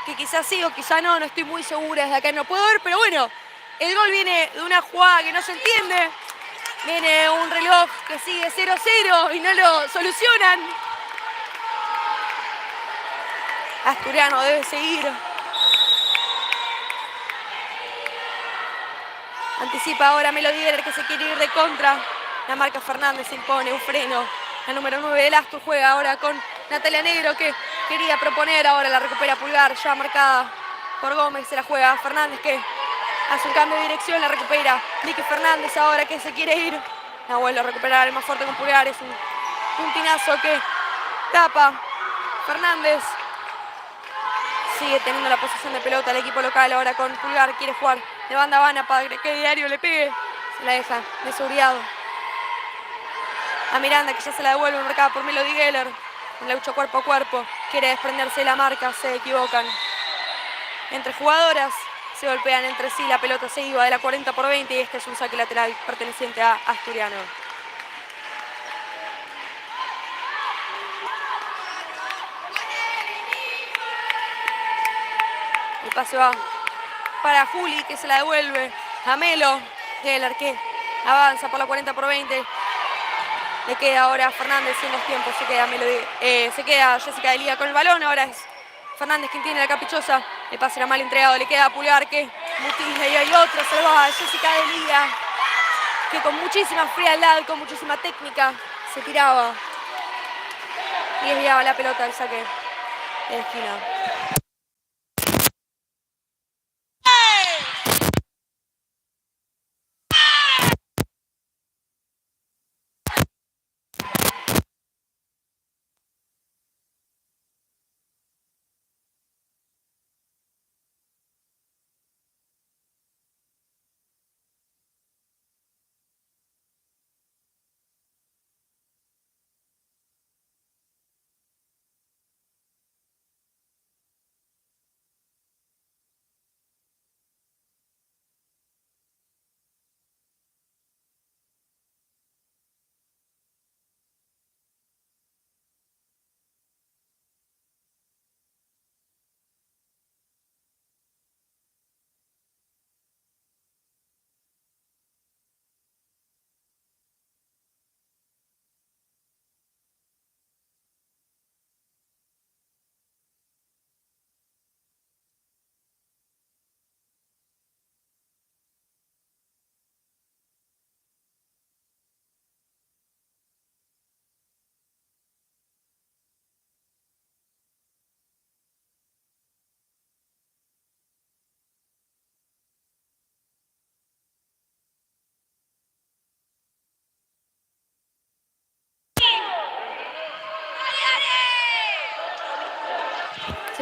que quizás sí o quizás no estoy muy segura, desde acá no puedo ver, pero bueno, el gol viene de una jugada que no se entiende, viene un reloj que sigue 0-0 y no lo solucionan. Asturiano debe seguir. Anticipa ahora Melody Geller que se quiere ir de contra. La marca Fernández se impone un freno. La número 9 del Astur juega ahora con Natalia Negro que quería proponer, ahora la recupera Pulgar, ya marcada por Gómez, se la juega Fernández que hace un cambio de dirección, la recupera Vicky Fernández ahora que se quiere ir. La vuelve a recuperar el más fuerte con Pulgar, es un puntinazo que tapa Fernández. Sigue teniendo la posesión de pelota el equipo local ahora con Pulgar, quiere jugar de banda a banda para que Dario le pegue, se la deja de seguridad a Miranda que ya se la devuelve marcada por Melody Geller. En la lucha cuerpo a cuerpo, quiere desprenderse de la marca, se equivocan. Entre jugadoras se golpean entre sí, la pelota se iba de la 40-20 y este es un saque lateral perteneciente a Asturiano. El pase va para Juli que se la devuelve a Melo. Geller que avanza por la 40-20. Le queda ahora a Fernández en los tiempos, se queda Jessica Delía con el balón, ahora es Fernández quien tiene la caprichosa, el pase era mal entregado, le queda a Pulgar que mutila y hay otro, se lo va a Jessica Delía, que con muchísima frialdad, con muchísima técnica, se tiraba y desviaba la pelota del saque de la esquina.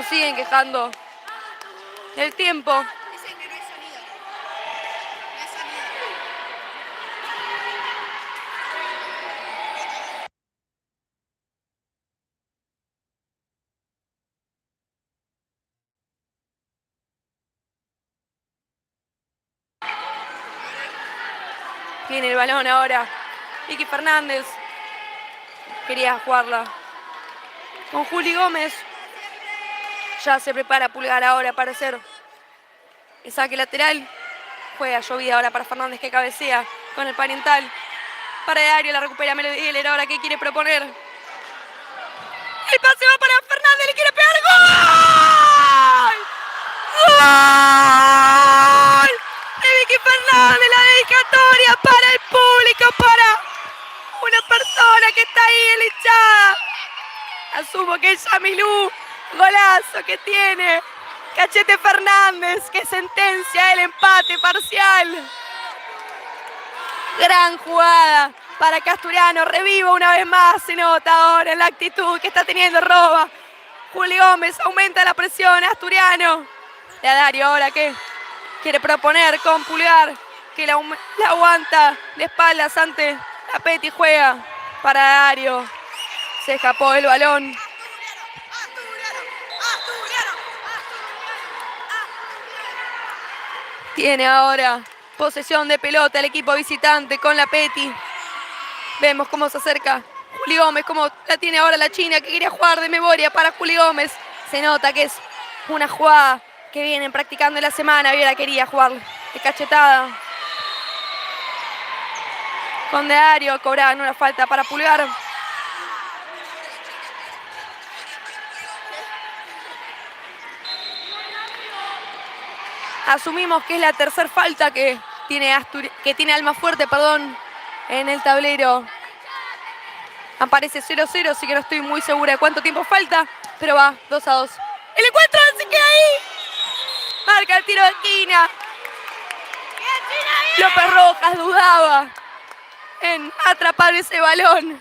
Se siguen quejando del tiempo. Dicen que no hay sonido. No hay sonido. Tiene el balón ahora Vicky Fernández. Quería jugarla con Juli Gómez. Ya se prepara Pulgar ahora para hacer el saque lateral. Juega llovida ahora para Fernández, que cabecea con el parental. Para Dario, la recupera Melody Geller. Ahora, ¿qué quiere proponer? El pase va para Fernández, le quiere pegar. ¡Gol! ¡Gol! De Vicky Fernández, la dedicatoria para el público, para una persona que está ahí en la hinchada. Asumo que es Yamilú. Golazo que tiene Cachete Fernández, que sentencia el empate parcial. Gran jugada para que Asturiano reviva una vez más. Se nota ahora en la actitud que está teniendo Roba. Juli Gómez aumenta la presión. Asturiano. Y a Dario ahora que quiere proponer con Pulgar, que la aguanta de espaldas ante la Peti. Juega para Dario. Se escapó el balón. Tiene ahora posesión de pelota el equipo visitante con la Peti. Vemos cómo se acerca Juli Gómez, cómo la tiene ahora la China, que quería jugar de memoria para Juli Gómez. Se nota que es una jugada que vienen practicando en la semana. Viera quería jugar de cachetada. Con Dario cobraban una falta para Pulgar. Asumimos que es la tercera falta que tiene Almafuerte, en el tablero. Aparece 0-0, así que no estoy muy segura de cuánto tiempo falta, pero va 2-2. El encuentro se queda ahí. Marca el tiro de esquina. López Rojas dudaba en atrapar ese balón.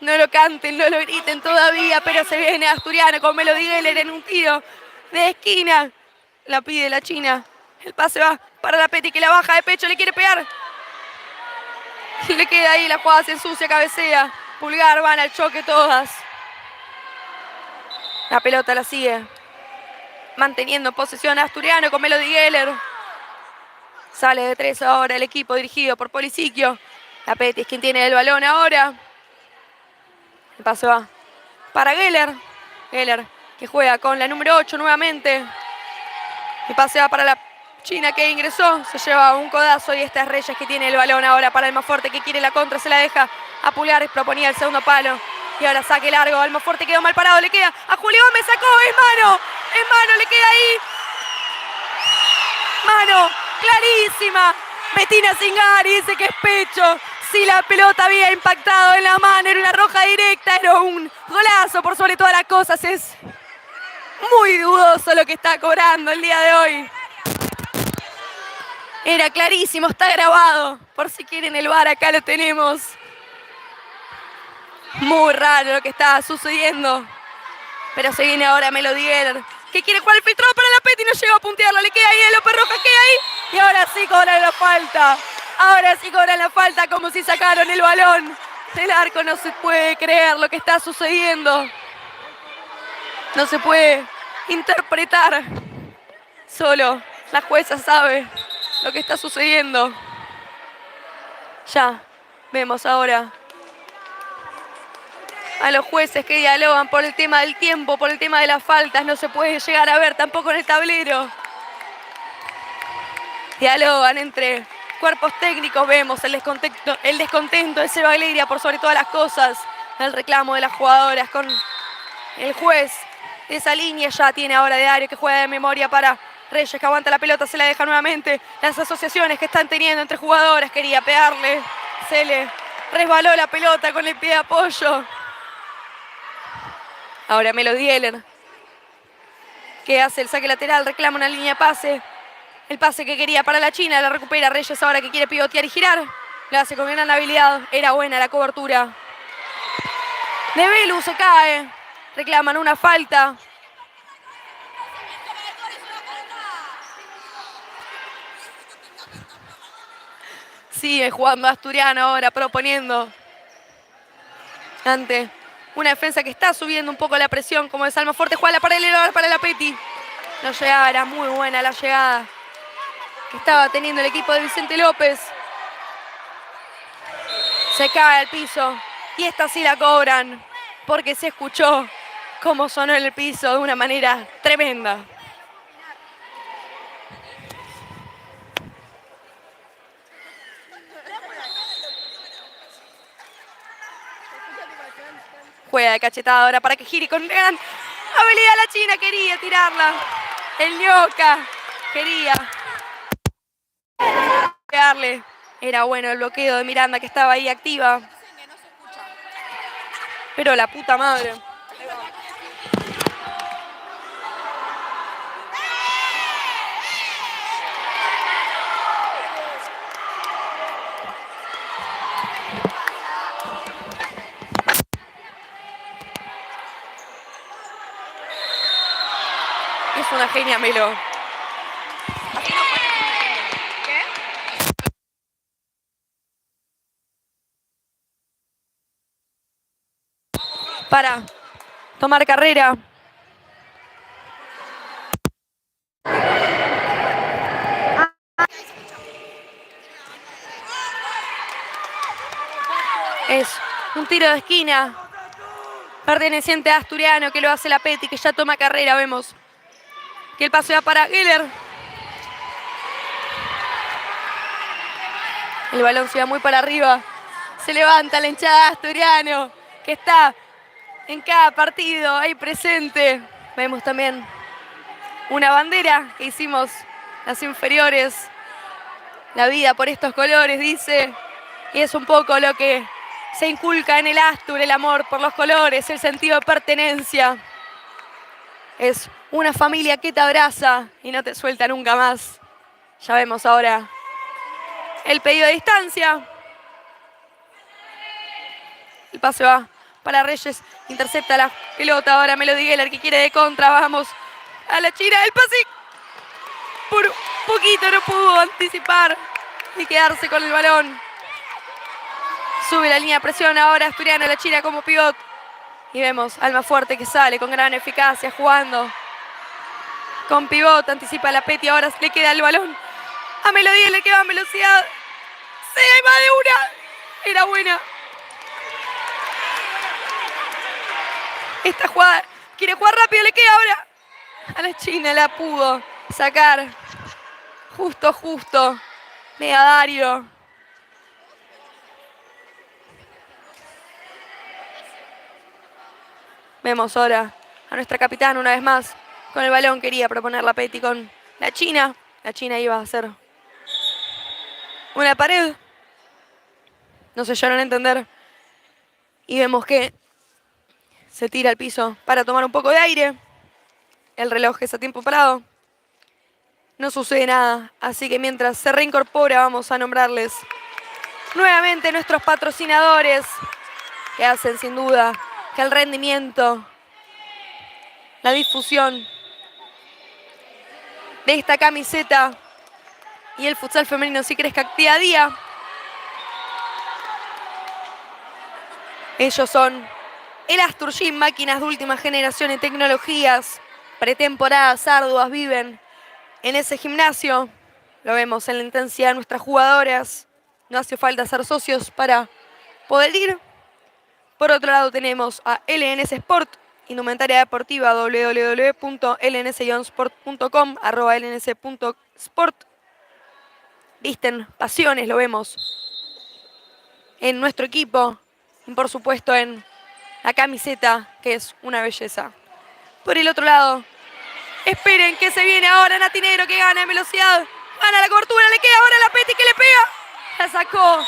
No lo canten, no lo griten todavía, pero se viene Asturiano con Melody Geller en un tiro de esquina. La pide la China. El pase va para la Peti, que la baja de pecho, le quiere pegar. Le queda ahí, la jugada se ensucia, cabecea. Pulgar, van al choque todas. La pelota la sigue manteniendo posesión Asturiano con Melody Geller. Sale de 3 ahora el equipo dirigido por Polisiquio. La Peti es quien tiene el balón ahora. El pase va para Geller. Geller que juega con la número 8 nuevamente. El pase va para la China, que ingresó. Se lleva un codazo y esta es Reyes, que tiene el balón ahora para Almafuerte, que quiere la contra. Se la deja a Pulgar. Proponía el segundo palo. Y ahora saque largo. Almafuerte quedó mal parado. Le queda a Juli Gómez. Sacó. Es mano. Es mano. Le queda ahí. Mano. Clarísima. Bettina Zingari dice que es pecho. Si la pelota había impactado en la mano, era una roja directa. Era un golazo por sobre todas las cosas. Es muy dudoso lo que está cobrando el día de hoy. Era clarísimo, está grabado. Por si quieren el VAR, acá lo tenemos. Muy raro lo que está sucediendo. Pero se viene ahora Melody Geller, que quiere jugar el filtrado para la Peti y no llega a puntearlo. Le queda ahí a López Rojas, queda ahí. Y ahora sí cobran la falta. Ahora sí cobran la falta, como si sacaron el balón del arco. No se puede creer lo que está sucediendo. No se puede interpretar. Solo la jueza sabe lo que está sucediendo. Ya vemos ahora a los jueces que dialogan por el tema del tiempo, por el tema de las faltas. No se puede llegar a ver tampoco en el tablero. Dialogan entre cuerpos técnicos. Vemos el descontento de Seba Alegría por sobre todas las cosas. El reclamo de las jugadoras con el juez. Esa línea ya tiene ahora de Dario, que juega de memoria para Reyes, que aguanta la pelota, se la deja nuevamente. Las asociaciones que están teniendo entre jugadoras. Quería pegarle. Se le resbaló la pelota con el pie de apoyo. Ahora Melody Geller, que hace el saque lateral, reclama una línea de pase. El pase que quería para la China, la recupera Reyes ahora, que quiere pivotear y girar. Lo hace con gran habilidad. Era buena la cobertura. De Belu se cae. Reclaman una falta. Sigue jugando Asturiano ahora, proponiendo ante una defensa que está subiendo un poco la presión, como es Almafuerte. Juega la paralela para la Peti. No llegaba, era muy buena la llegada que estaba teniendo el equipo de Vicente López. Se cae al piso y esta sí la cobran porque se escuchó cómo sonó en el piso de una manera tremenda. Juega de cachetada ahora para que gire con gran habilidad la China. Quería tirarla. El Ñoca quería pegarle. Era bueno el bloqueo de Miranda que estaba ahí activa. Pero la puta madre. Es una genia, Melo. ¿Qué? Para tomar carrera. Es un tiro de esquina perteneciente a Asturiano que lo hace la Peti, que ya toma carrera. Vemos que el pase va para Geller. El balón se va muy para arriba. Se levanta la hinchada de Asturiano, que está en cada partido ahí presente. Vemos también una bandera que hicimos las inferiores. La vida por estos colores, dice. Y es un poco lo que se inculca en el Astur, el amor por los colores, el sentido de pertenencia. Es una familia que te abraza y no te suelta nunca más. Ya vemos ahora el pedido de distancia. El pase va para Reyes. Intercepta la pelota. Ahora Melody Geller que quiere de contra. Vamos a la China. El pase por un poquito no pudo anticipar y quedarse con el balón. Sube la línea de presión ahora Asturiano, la China como pivot. Y vemos Almafuerte que sale con gran eficacia jugando. Con pivot, anticipa la Peti, ahora le queda el balón a Melodía, le queda velocidad. ¡Sí, hay más de una! Era buena. Esta jugada, quiere jugar rápido, le queda ahora a la China, la pudo sacar. Justo. Megadario. Vemos ahora a nuestra capitana una vez más con el balón. Quería proponer la Peti con la China. La China iba a hacer una pared. No se llegaron a entender. Y vemos que se tira al piso para tomar un poco de aire. El reloj es a tiempo parado. No sucede nada. Así que mientras se reincorpora vamos a nombrarles nuevamente nuestros patrocinadores que hacen sin duda que el rendimiento, la difusión de esta camiseta y el futsal femenino sí crezca día a día. Ellos son el Astur Gym, máquinas de última generación y tecnologías. Pretemporadas arduas viven en ese gimnasio. Lo vemos en la intensidad de nuestras jugadoras. No hace falta ser socios para poder ir. Por otro lado tenemos a LNS Sport, indumentaria deportiva, www.lns-sport.com, @lns.sport. Visten pasiones, lo vemos en nuestro equipo y por supuesto en la camiseta, que es una belleza. Por el otro lado, esperen que se viene ahora Natinero, que gana en velocidad, gana la cobertura, le queda ahora la Peti que le pega. La sacó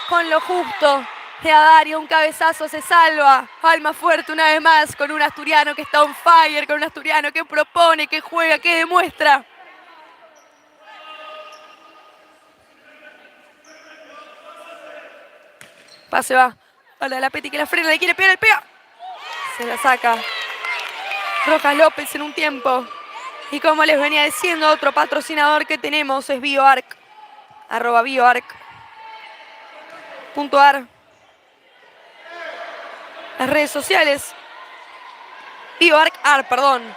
con lo justo. Dario, un cabezazo, se salva. Almafuerte una vez más con un asturiano que está on fire, con un asturiano que propone, que juega, que demuestra. Pase va para la Peti que la frena, le quiere pegar, el pega. Se la saca Rojas López en un tiempo. Y como les venía diciendo, otro patrocinador que tenemos es BioArc, @BioArc. Las redes sociales. BioArc, perdón.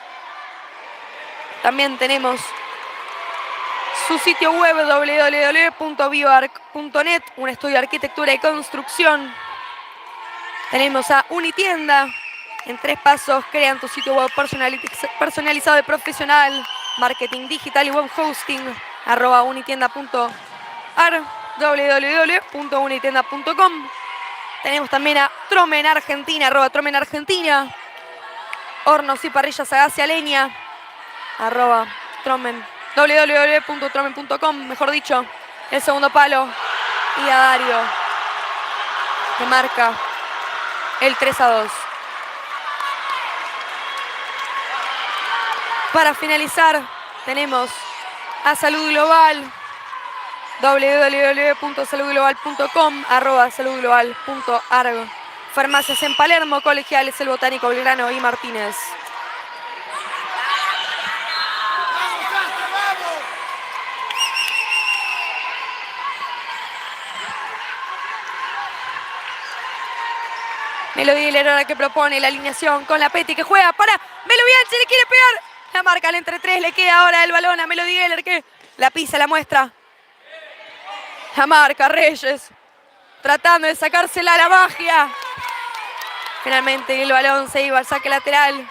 También tenemos su sitio web www.bioarc.net, un estudio de arquitectura y construcción. Tenemos a Unitienda. En 3 pasos crean tu sitio web personalizado y profesional. Marketing digital y web hosting. @unitienda.ar, www.unitienda.com. Tenemos también a Tromen Argentina, @Tromen Argentina. Hornos y parrillas a gas y a leña, @Tromen, www.tromen.com, mejor dicho. El segundo palo. Y a Dario, que marca el 3-2. Para finalizar, tenemos a Salud Global, www.saludglobal.com, @saludglobal.arg. Farmacias en Palermo, Colegiales, El Botánico, Belgrano y Martínez. Melody Guiler que propone la alineación con la Petty, que juega para Melo Bianchi, le quiere pegar. La marca al entre 3, le queda ahora el balón a Melody Guiler, que la pisa, la muestra. La marca Reyes, tratando de sacársela a la magia. Finalmente el balón se iba al saque lateral.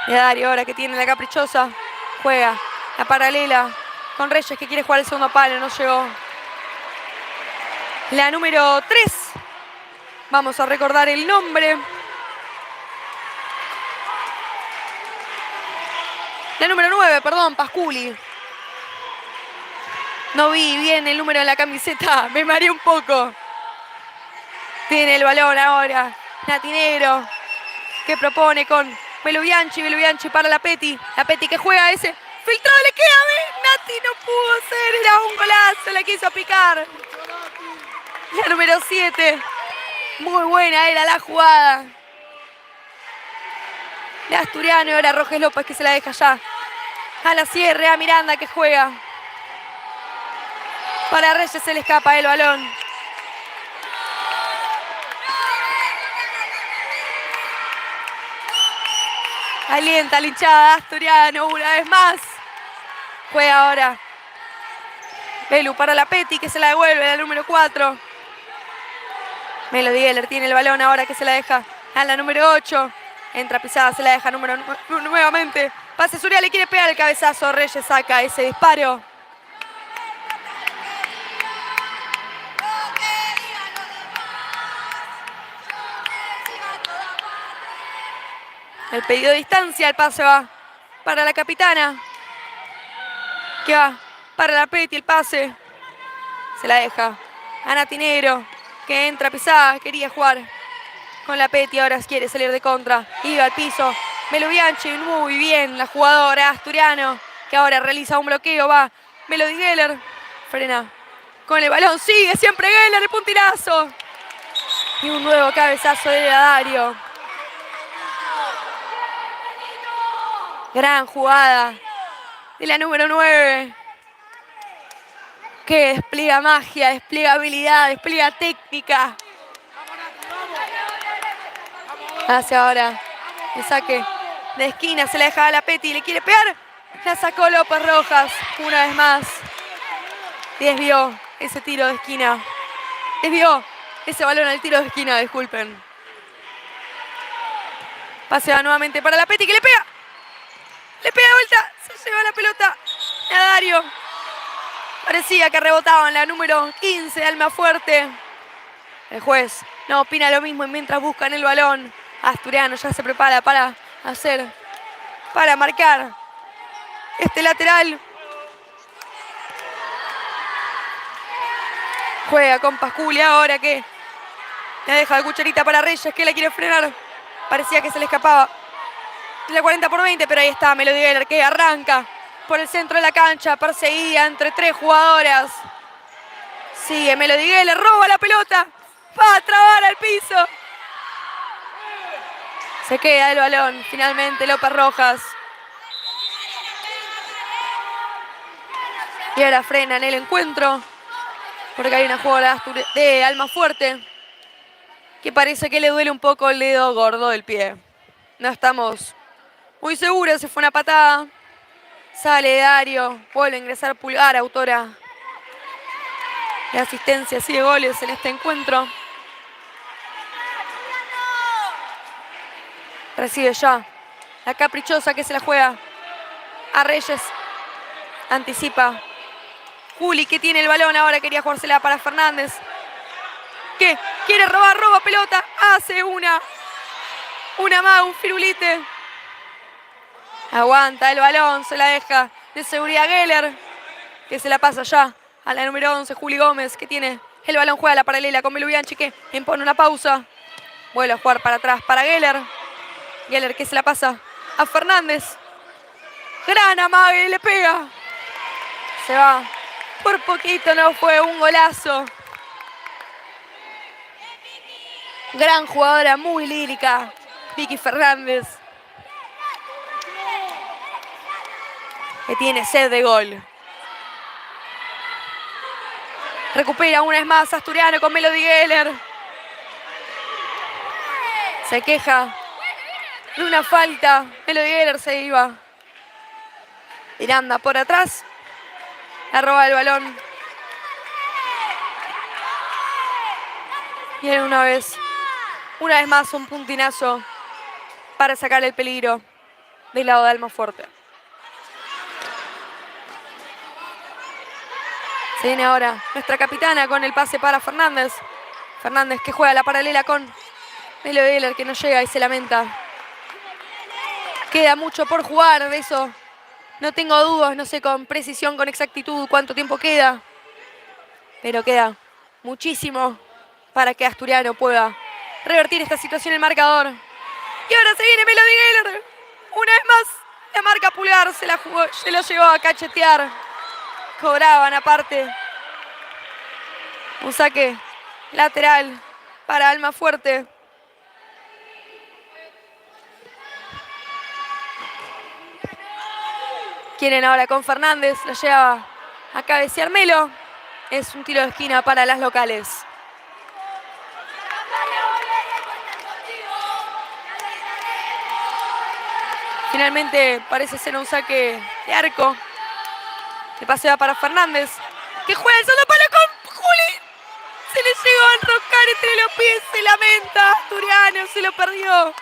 Y Dario ahora que tiene la caprichosa. Juega la paralela con Reyes, que quiere jugar el segundo palo, no llegó. La número 3. Vamos a recordar el nombre. La número 9, perdón, Pasculi. No vi bien el número en la camiseta, me mareé un poco. Tiene el balón ahora Natinero, que propone con Melo Bianchi para la Petty. La Petty que juega ese filtrado, le queda. Nati no pudo hacer, era un golazo, la quiso picar. La número 7. Muy buena era la jugada. De Asturiano, ahora Roges López que se la deja ya. A la cierre, a Miranda que juega. Para Reyes se le escapa el balón. Alienta la hinchada Asturiano una vez más. Juega ahora Belu para la Petty, que se la devuelve, la número 4. Melody Guiler tiene el balón ahora, que se la deja a la número 8. Entra pisada, se la deja nuevamente. Pase Zuria, le quiere pegar el cabezazo. Reyes saca ese disparo. El pedido de distancia, el pase va para la capitana. Que va para la Petty, el pase. Se la deja a Natinero, que entra pisada, quería jugar con la Petty, ahora quiere salir de contra. Iba al piso. Melo Bianchi, muy bien la jugadora Asturiano, que ahora realiza un bloqueo. Va Melody Guiler, frena con el balón, sigue siempre Guiler, el puntinazo. Y un nuevo cabezazo de Dario. Gran jugada de la número 9. Que despliega magia, despliega habilidad, despliega técnica. Hace ahora el saque de esquina, se la deja a la Petty, le quiere pegar. La sacó López Rojas una vez más. Desvió ese tiro de esquina. Desvió ese balón al tiro de esquina, disculpen. Pasea nuevamente para la Petty, que le pega. Le pega de vuelta, se lleva la pelota a Dario. Parecía que rebotaba en la número 15 de Almafuerte. El juez no opina lo mismo y mientras buscan el balón, Asturiano ya se prepara para marcar este lateral. Juega con Pasculi ahora, que le deja la cucharita para Reyes, que la quiere frenar. Parecía que se le escapaba la 40/20, pero ahí está Melody Guiler, que arranca por el centro de la cancha, perseguida entre 3 jugadoras. Sigue Melody Guiler, roba la pelota, va a trabar al piso. Se queda el balón, finalmente López Rojas. Y ahora frenan el encuentro. Porque hay una jugadora de Almafuerte que parece que le duele un poco el dedo gordo del pie. No estamos muy seguros, se fue una patada. Sale Dario, vuelve a ingresar Pulgar, autora de asistencias y de goles en este encuentro. Recibe ya la caprichosa que se la juega a Reyes. Anticipa Juli, que tiene el balón, ahora quería jugársela para Fernández, que quiere robar, roba pelota, hace una más, un firulite. Aguanta el balón, se la deja de seguridad Geller, que se la pasa ya a la número 11, Juli Gómez, que tiene el balón, juega la paralela con Belu Bianchi, que impone una pausa. Vuelve a jugar para atrás para Geller. Geller que se la pasa a Fernández. Gran amague, le pega. Se va. Por poquito, no fue un golazo. Gran jugadora, muy lírica, Vicky Fernández, que tiene sed de gol. Recupera una vez más Asturiano con Melody Geller. Se queja de una falta. Melody Geller se iba. Miranda por atrás. La roba el balón. Y una vez más un puntinazo para sacar el peligro del lado de Almafuerte. Se viene ahora nuestra capitana con el pase para Fernández. Fernández que juega la paralela con Melody Geller, que no llega y se lamenta. Queda mucho por jugar, de eso no tengo dudas, no sé con precisión, con exactitud cuánto tiempo queda. Pero queda muchísimo para que Asturiano pueda revertir esta situación en el marcador. Y ahora se viene Melody Geller. Una vez más la marca Pulgar, se la jugó, se lo llevó a cachetear. Cobraban aparte. Un saque lateral para Almafuerte. Quieren ahora con Fernández, la lleva a cabecear Melo. Es un tiro de esquina para las locales. Finalmente parece ser un saque de arco. El pase va para Fernández, que juega el segundo palo con Juli. Se le llegó a enroscar entre los pies, se lamenta. Asturiano se lo perdió.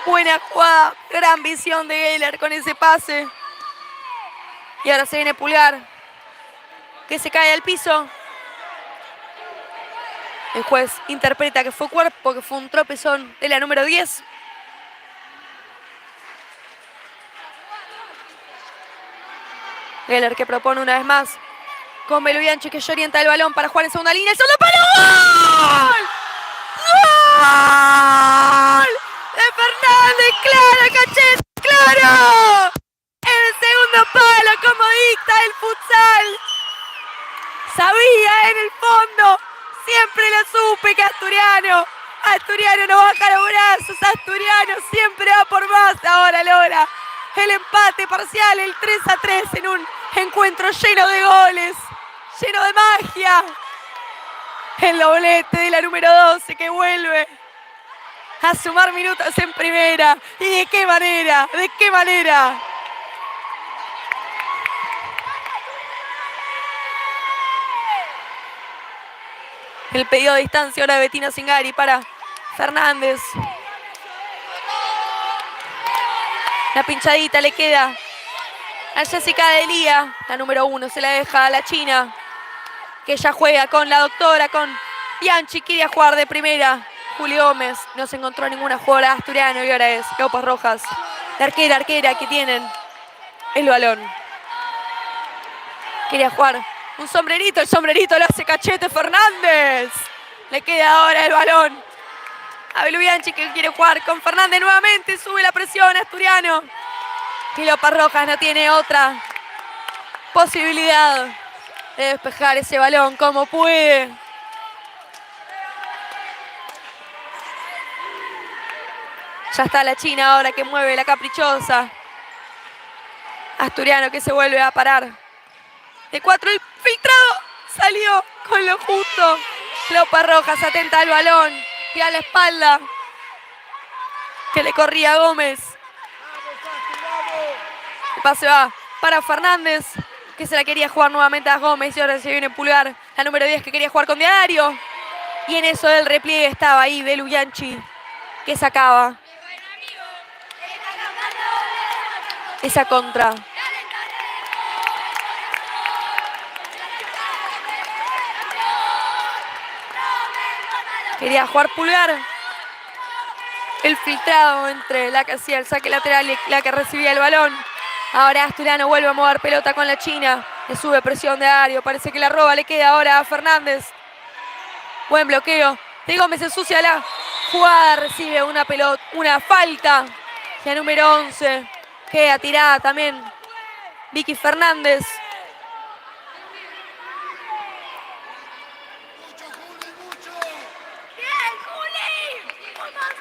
Buena jugada, gran visión de Geller con ese pase. Y ahora se viene Pulgar, que se cae al piso. El juez interpreta que fue cuerpo, que fue un tropezón de la número 10. Geller que propone una vez más con Belu Bianchi, que orienta el balón para jugar en segunda línea. ¡El segundo palo! ¡Gol! ¡Gol! ¡De Fernández! ¡Claro, Cachete! ¡Claro! El segundo palo, como dicta el futsal. Sabía en el fondo, siempre lo supe, que Asturiano no baja los brazos. Asturiano siempre va por más. Ahora logra el empate parcial, el 3-3 en un encuentro lleno de goles, lleno de magia. El doblete de la número 12, que vuelve a sumar minutos en primera. ¿Y de qué manera? ¿De qué manera? El pedido de distancia ahora de Bettina Zingari para Fernández. La pinchadita le queda a Jessica Delía, la número 1, se la deja a la china, que ya juega con la doctora, con Bianchi, quería jugar de primera. Juli Gómez, no se encontró ninguna jugadora asturiana y ahora es Lopas Rojas, la arquera que tienen el balón. Quería jugar un sombrerito, el sombrerito lo hace Cachete Fernández. Le queda ahora el balón a Belu Bianchi, que quiere jugar con Fernández nuevamente. Sube la presión Asturiano. Y Lopas Rojas no tiene otra posibilidad de despejar ese balón como puede. Ya está la china ahora, que mueve la caprichosa. Asturiano que se vuelve a parar. De 4 el filtrado. Salió con lo justo. Lopa Rojas atenta al balón y a la espalda que le corría a Gómez. El pase va para Fernández, que se la quería jugar nuevamente a Gómez y ahora se viene Pulgar, la número 10 que quería jugar con Diario. Y en eso del repliegue estaba ahí Belu Bianchi, que sacaba esa contra. Quería jugar Pulgar. El filtrado entre la que hacía el saque lateral y la que recibía el balón. Ahora Asturiano vuelve a mover pelota con la China. Le sube presión de Ario. Parece que la roba le queda ahora a Fernández. Buen bloqueo. De Gómez ensucia la jugada. Recibe una pelota, una falta. La número 11. Queda tirada también Vicky Fernández.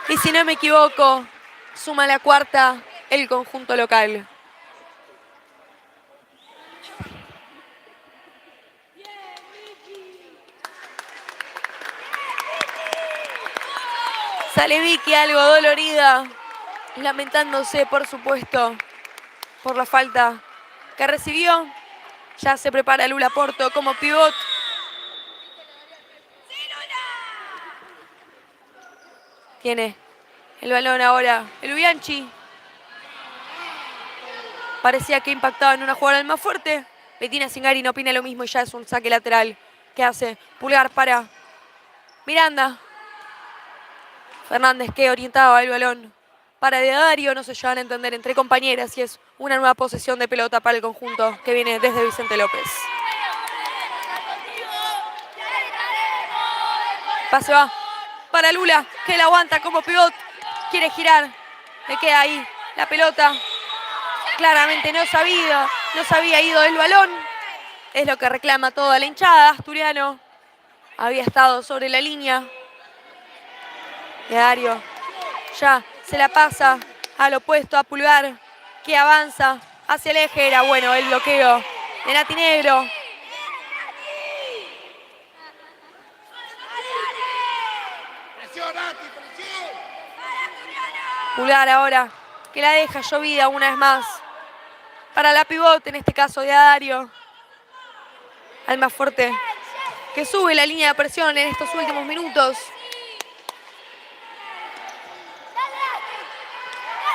Y si no me equivoco, suma la cuarta el conjunto local. Sale Vicky algo dolorida, lamentándose, por supuesto, por la falta que recibió. Ya se prepara Lula Porto como pivot. Tiene el balón ahora el Bianchi. Parecía que impactaba en una jugada más fuerte. Bettina Zingari no opina lo mismo y ya es un saque lateral que hace Pulgar para Miranda. Fernández que orientaba el balón para Dario. No se llevan a entender entre compañeras y es una nueva posesión de pelota para el conjunto que viene desde Vicente López. Pase va para Lula, que la aguanta como pivot. Quiere girar. Le queda ahí la pelota. Claramente no se había ido el balón. Es lo que reclama toda la hinchada. Asturiano había estado sobre la línea. Dario ya se la pasa al opuesto a Pulgar, que avanza hacia el eje. Era bueno el bloqueo de Nati Negro. Pulgar ahora que la deja llovida una vez más para la pivote, en este caso de Dario. Al más fuerte que sube la línea de presión en estos últimos minutos.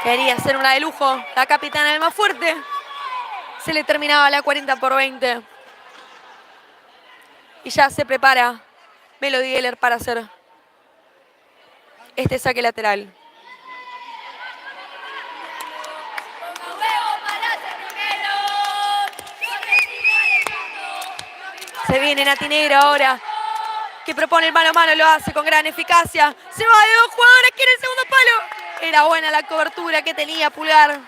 Quería hacer una de lujo la capitana del más fuerte. Se le terminaba la 40-20. Y ya se prepara Melody Geller para hacer este saque lateral. Se viene Nati Negro ahora, que propone el mano a mano, lo hace con gran eficacia. Se va de dos jugadores, quiere el segundo palo. Era buena la cobertura que tenía Pulgar.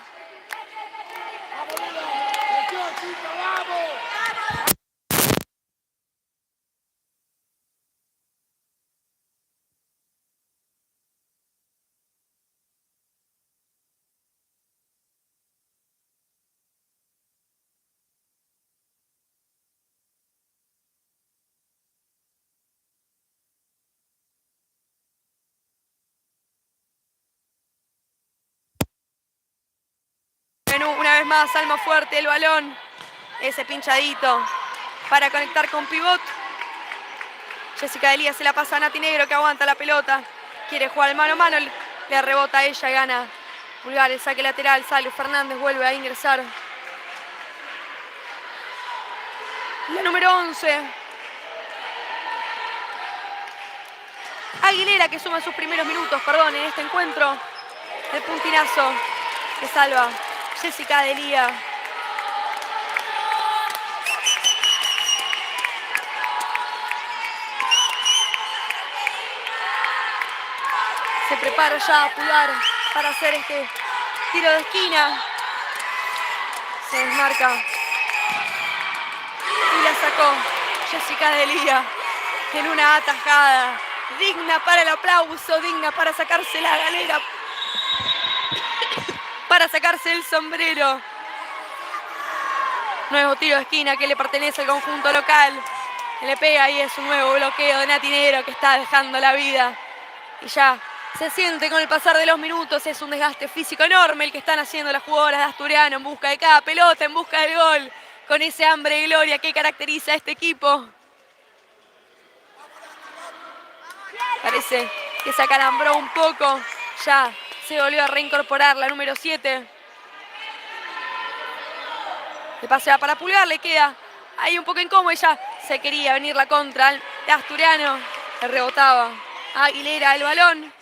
Una vez más, Alma fuerte, el balón. Ese pinchadito para conectar con pivot. Jessica Delía se la pasa a Nati Negro, que aguanta la pelota. Quiere jugar el mano a mano, le rebota a ella, gana Pulgar, el saque lateral, sale Fernández, vuelve a ingresar. La número 11. Aguilera, que suma sus primeros minutos, en este encuentro. El puntinazo que salva Jessica Delía. Se prepara ya Pulgar para hacer este tiro de esquina. Se desmarca. Y la sacó Jessica Delía en una atajada digna para el aplauso, digna para sacarse la galera, para sacarse el sombrero. Nuevo tiro de esquina que le pertenece al conjunto local. Le pega y es un nuevo bloqueo de Natinero que está dejando la vida. Y ya se siente con el pasar de los minutos, es un desgaste físico enorme el que están haciendo las jugadoras de Asturiano en busca de cada pelota, en busca del gol, con ese hambre de gloria que caracteriza a este equipo. Parece que se acalambró un poco, ya se volvió a reincorporar la número 7. El pase va para Pulgar, le queda ahí un poco incómodo, ya se quería venir la contra de Asturiano, le rebotaba a Aguilera el balón.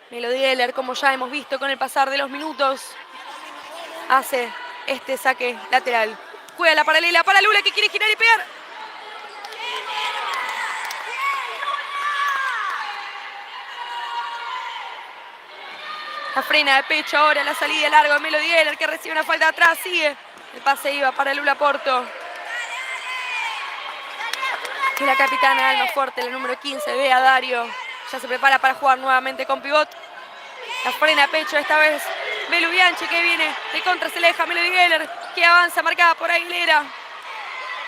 Melody Heller, como ya hemos visto con el pasar de los minutos, hace este saque lateral. Juega la paralela para Lula que quiere girar y pegar. La frena de pecho ahora, la salida larga de Melody Heller que recibe una falta atrás, sigue. El pase iba para Lula Porto. Y la capitana Almafuerte, la número 15, Bea Dario, ya se prepara para jugar nuevamente con pivot. La frena de pecho esta vez Belu Bianchi que viene de contra, se le deja Melody Heller que avanza marcada por Aguilera.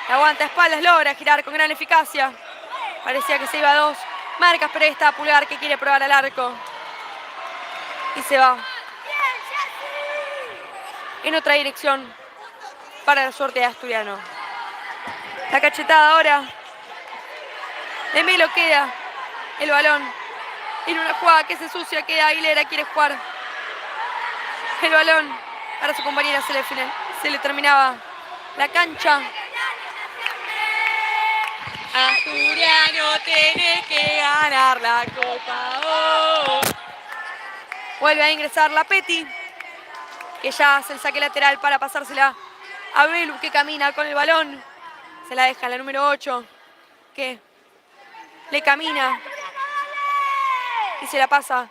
La aguanta a espaldas, logra girar con gran eficacia. Parecía que se iba a dos marcas, pero ahí está Pulgar que quiere probar al arco. Y se va en otra dirección para la suerte de Asturiano. La cachetada ahora de Melo, queda el balón en una jugada que se sucia, queda Aguilera, quiere jugar el balón para su compañera, se le terminaba la cancha. Asturiano tiene que ganar la Copa. Oh. Vuelve a ingresar la Peti, que ya hace el saque lateral para pasársela a Belu, que camina con el balón. Se la deja la número 8, que le camina y se la pasa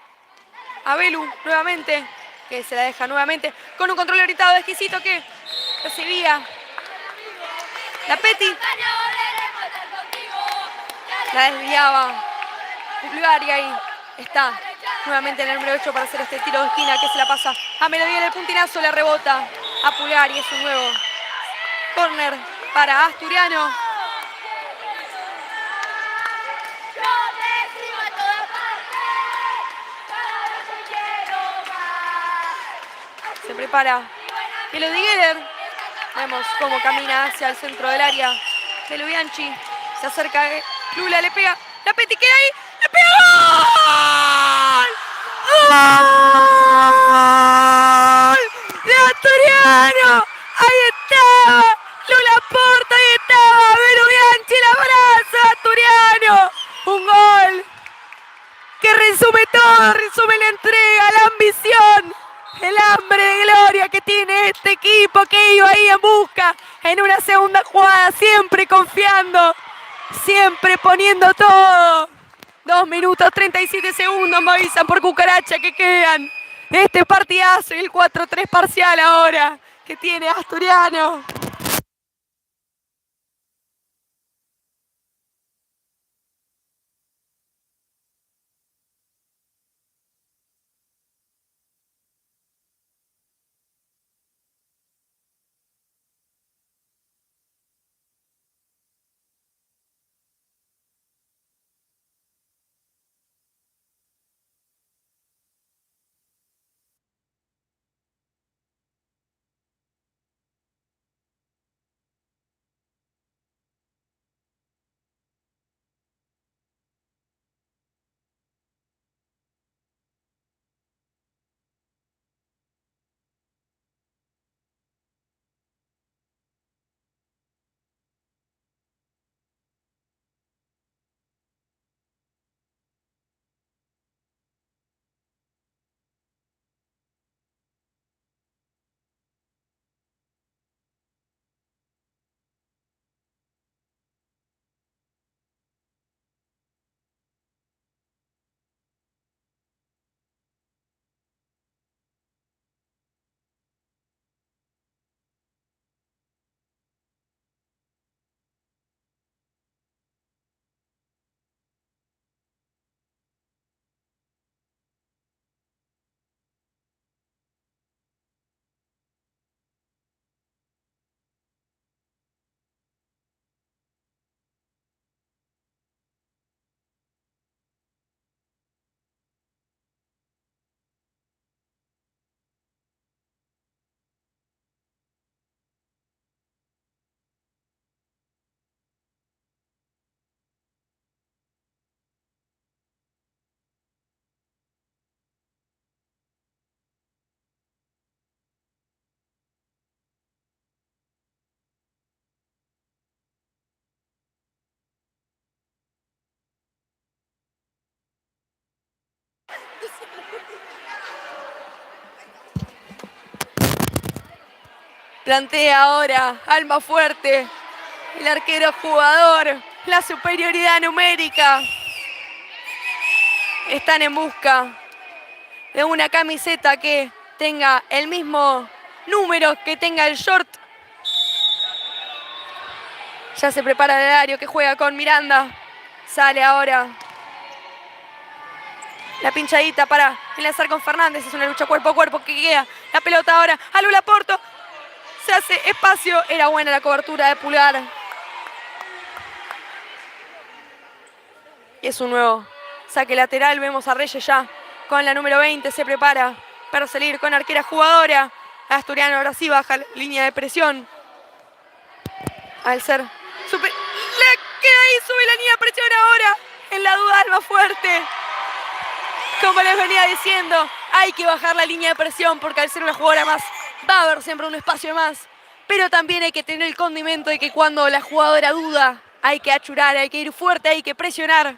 a Belu nuevamente, que se la deja nuevamente con un control gritado de Exquisito que recibía la Peti. La desviaba Pulgar y ahí está nuevamente el número 8 para hacer este tiro de esquina que se la pasa a Melodía del puntinazo, le rebota a Pulgar y es un nuevo córner para Asturiano. Se prepara Melody Geller. Vemos cómo camina hacia el centro del área. Belu Bianchi se acerca. Lula le pega. La Peti queda ahí. ¡Le pega! ¡Gol! ¡De Asturiano! ¡Ahí estaba! Lula Porta, ahí estaba. Belu Bianchi, el abrazo de Asturiano. Un gol que resume todo, resume la entrega, la ambición, el hambre de gloria que tiene este equipo que iba ahí en busca en una segunda jugada, siempre confiando, siempre poniendo todo. 2 minutos 37 segundos me avisan por cucaracha que quedan de este partidazo y el 4-3 parcial ahora que tiene Asturiano. Plantea ahora Almafuerte, el arquero jugador, la superioridad numérica. Están en busca de una camiseta que tenga el mismo número que tenga el short. Ya se prepara el Dario que juega con Miranda. Sale ahora la pinchadita para enlazar con Fernández. Es una lucha cuerpo a cuerpo que queda. La pelota ahora a Lula Porto. Se hace espacio. Era buena la cobertura de Pulgar. Y es un nuevo saque lateral. Vemos a Reyes ya con la número 20. Se prepara para salir con arquera jugadora. Asturiano ahora sí baja la línea de presión. Al ser super... Le queda ahí, sube la línea de presión ahora. En la duda Almafuerte. Como les venía diciendo, hay que bajar la línea de presión porque al ser una jugadora más va a haber siempre un espacio más. Pero también hay que tener el condimento de que cuando la jugadora duda hay que achurar, hay que ir fuerte, hay que presionar.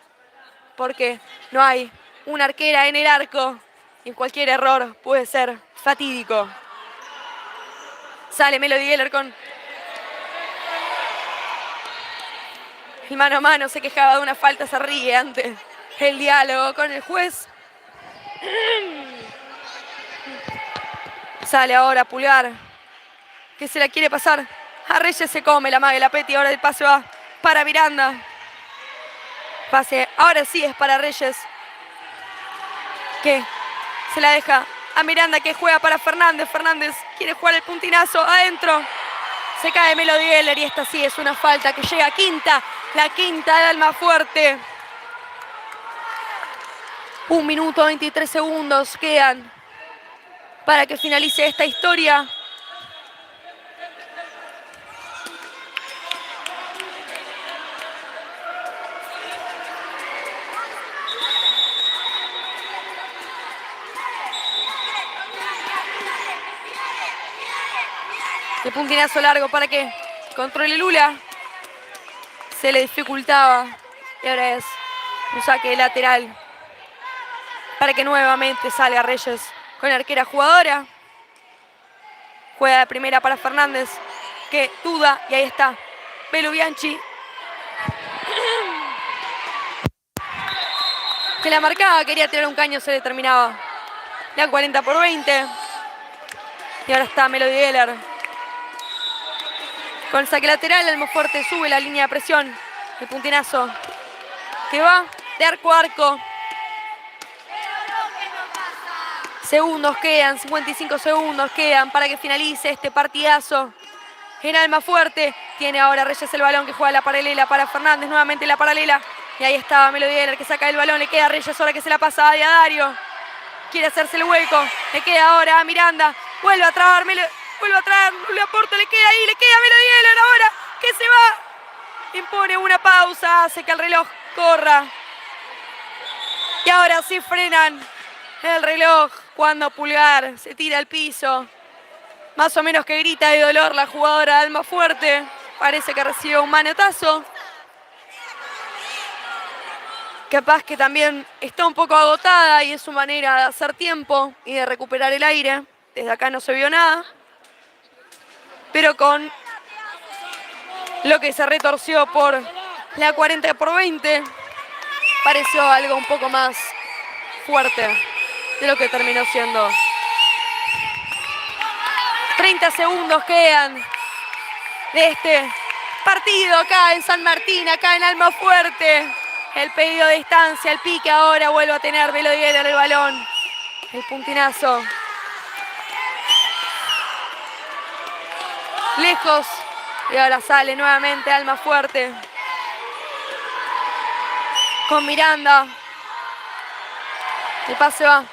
Porque no hay una arquera en el arco y cualquier error puede ser fatídico. Sale Melody Geller con el mano a mano, se quejaba de una falta, se ríe ante el diálogo con el juez. Sale ahora Pulgar, que se la quiere pasar a Reyes, se come la maga de la Peti, ahora el pase va para Miranda. Pase, ahora sí es para Reyes, que se la deja a Miranda, que juega para Fernández. Fernández quiere jugar el puntinazo adentro. Se cae Melody Geller y esta sí es una falta que llega a quinta. La quinta de Almafuerte. 1 minuto 23 segundos quedan para que finalice esta historia. El puntinazo largo para que controle Lula. Se le dificultaba. Y ahora es un saque lateral para que nuevamente salga Reyes con la arquera jugadora. Juega de primera para Fernández, que duda. Y ahí está Belu Bianchi, que la marcaba, quería tirar un caño, se le terminaba la 40-20. Y ahora está Melody Geller con el saque lateral. Almafuerte sube la línea de presión. El puntinazo que va de arco a arco. Segundos quedan, 55 segundos quedan para que finalice este partidazo en Almafuerte. Tiene ahora Reyes el balón, que juega la paralela para Fernández. Nuevamente la paralela. Y ahí estaba Melody Geller, que saca el balón. Le queda a Reyes ahora, que se la pasa a Dario. Quiere hacerse el hueco. Le queda ahora a Miranda. Vuelve a trabar Lula Porto, le queda ahí, le queda a Melody Geller ahora, que se va. Impone una pausa, hace que el reloj corra. Y ahora sí frenan el reloj cuando Pulgar se tira al piso. Más o menos que grita de dolor la jugadora de Almafuerte. Parece que recibe un manotazo. Capaz que también está un poco agotada y es su manera de hacer tiempo y de recuperar el aire. Desde acá no se vio nada. Pero con lo que se retorció por la 40-20, pareció algo un poco más fuerte de lo que terminó siendo. 30 segundos quedan de este partido acá en San Martín, acá en Almafuerte. El pedido de distancia, el pique ahora vuelve a tener Melody Geller el balón. El puntinazo. Lejos. Y ahora sale nuevamente Almafuerte con Miranda. El pase va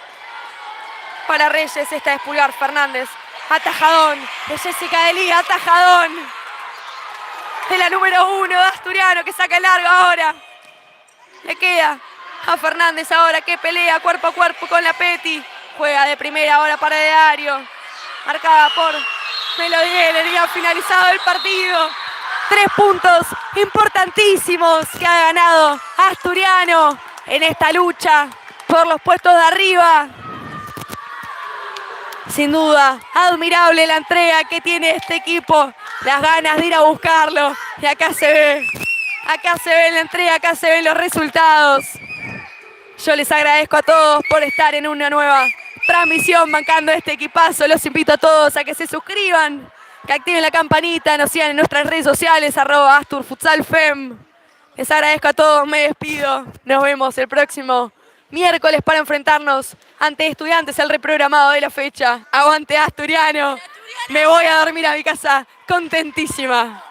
para Reyes. Esta es Pulgar. Fernández. Atajadón de Jessica Delí. Atajadón de la número 1 de Asturiano, que saca el largo ahora. Le queda a Fernández ahora, que pelea cuerpo a cuerpo con la Peti. Juega de primera ahora para Dario. Marcada por Melody Geller, y ha finalizado el partido. 3 puntos importantísimos que ha ganado Asturiano en esta lucha por los puestos de arriba. Sin duda, admirable la entrega que tiene este equipo, las ganas de ir a buscarlo. Y acá se ve la entrega, acá se ven los resultados. Yo les agradezco a todos por estar en una nueva transmisión bancando este equipazo. Los invito a todos a que se suscriban, que activen la campanita, nos sigan en nuestras redes sociales, @AsturFutsalFem. Les agradezco a todos, me despido. Nos vemos el próximo miércoles para enfrentarnos ante Estudiantes, el reprogramado de la fecha. ¡Aguante Asturiano! Me voy a dormir a mi casa contentísima.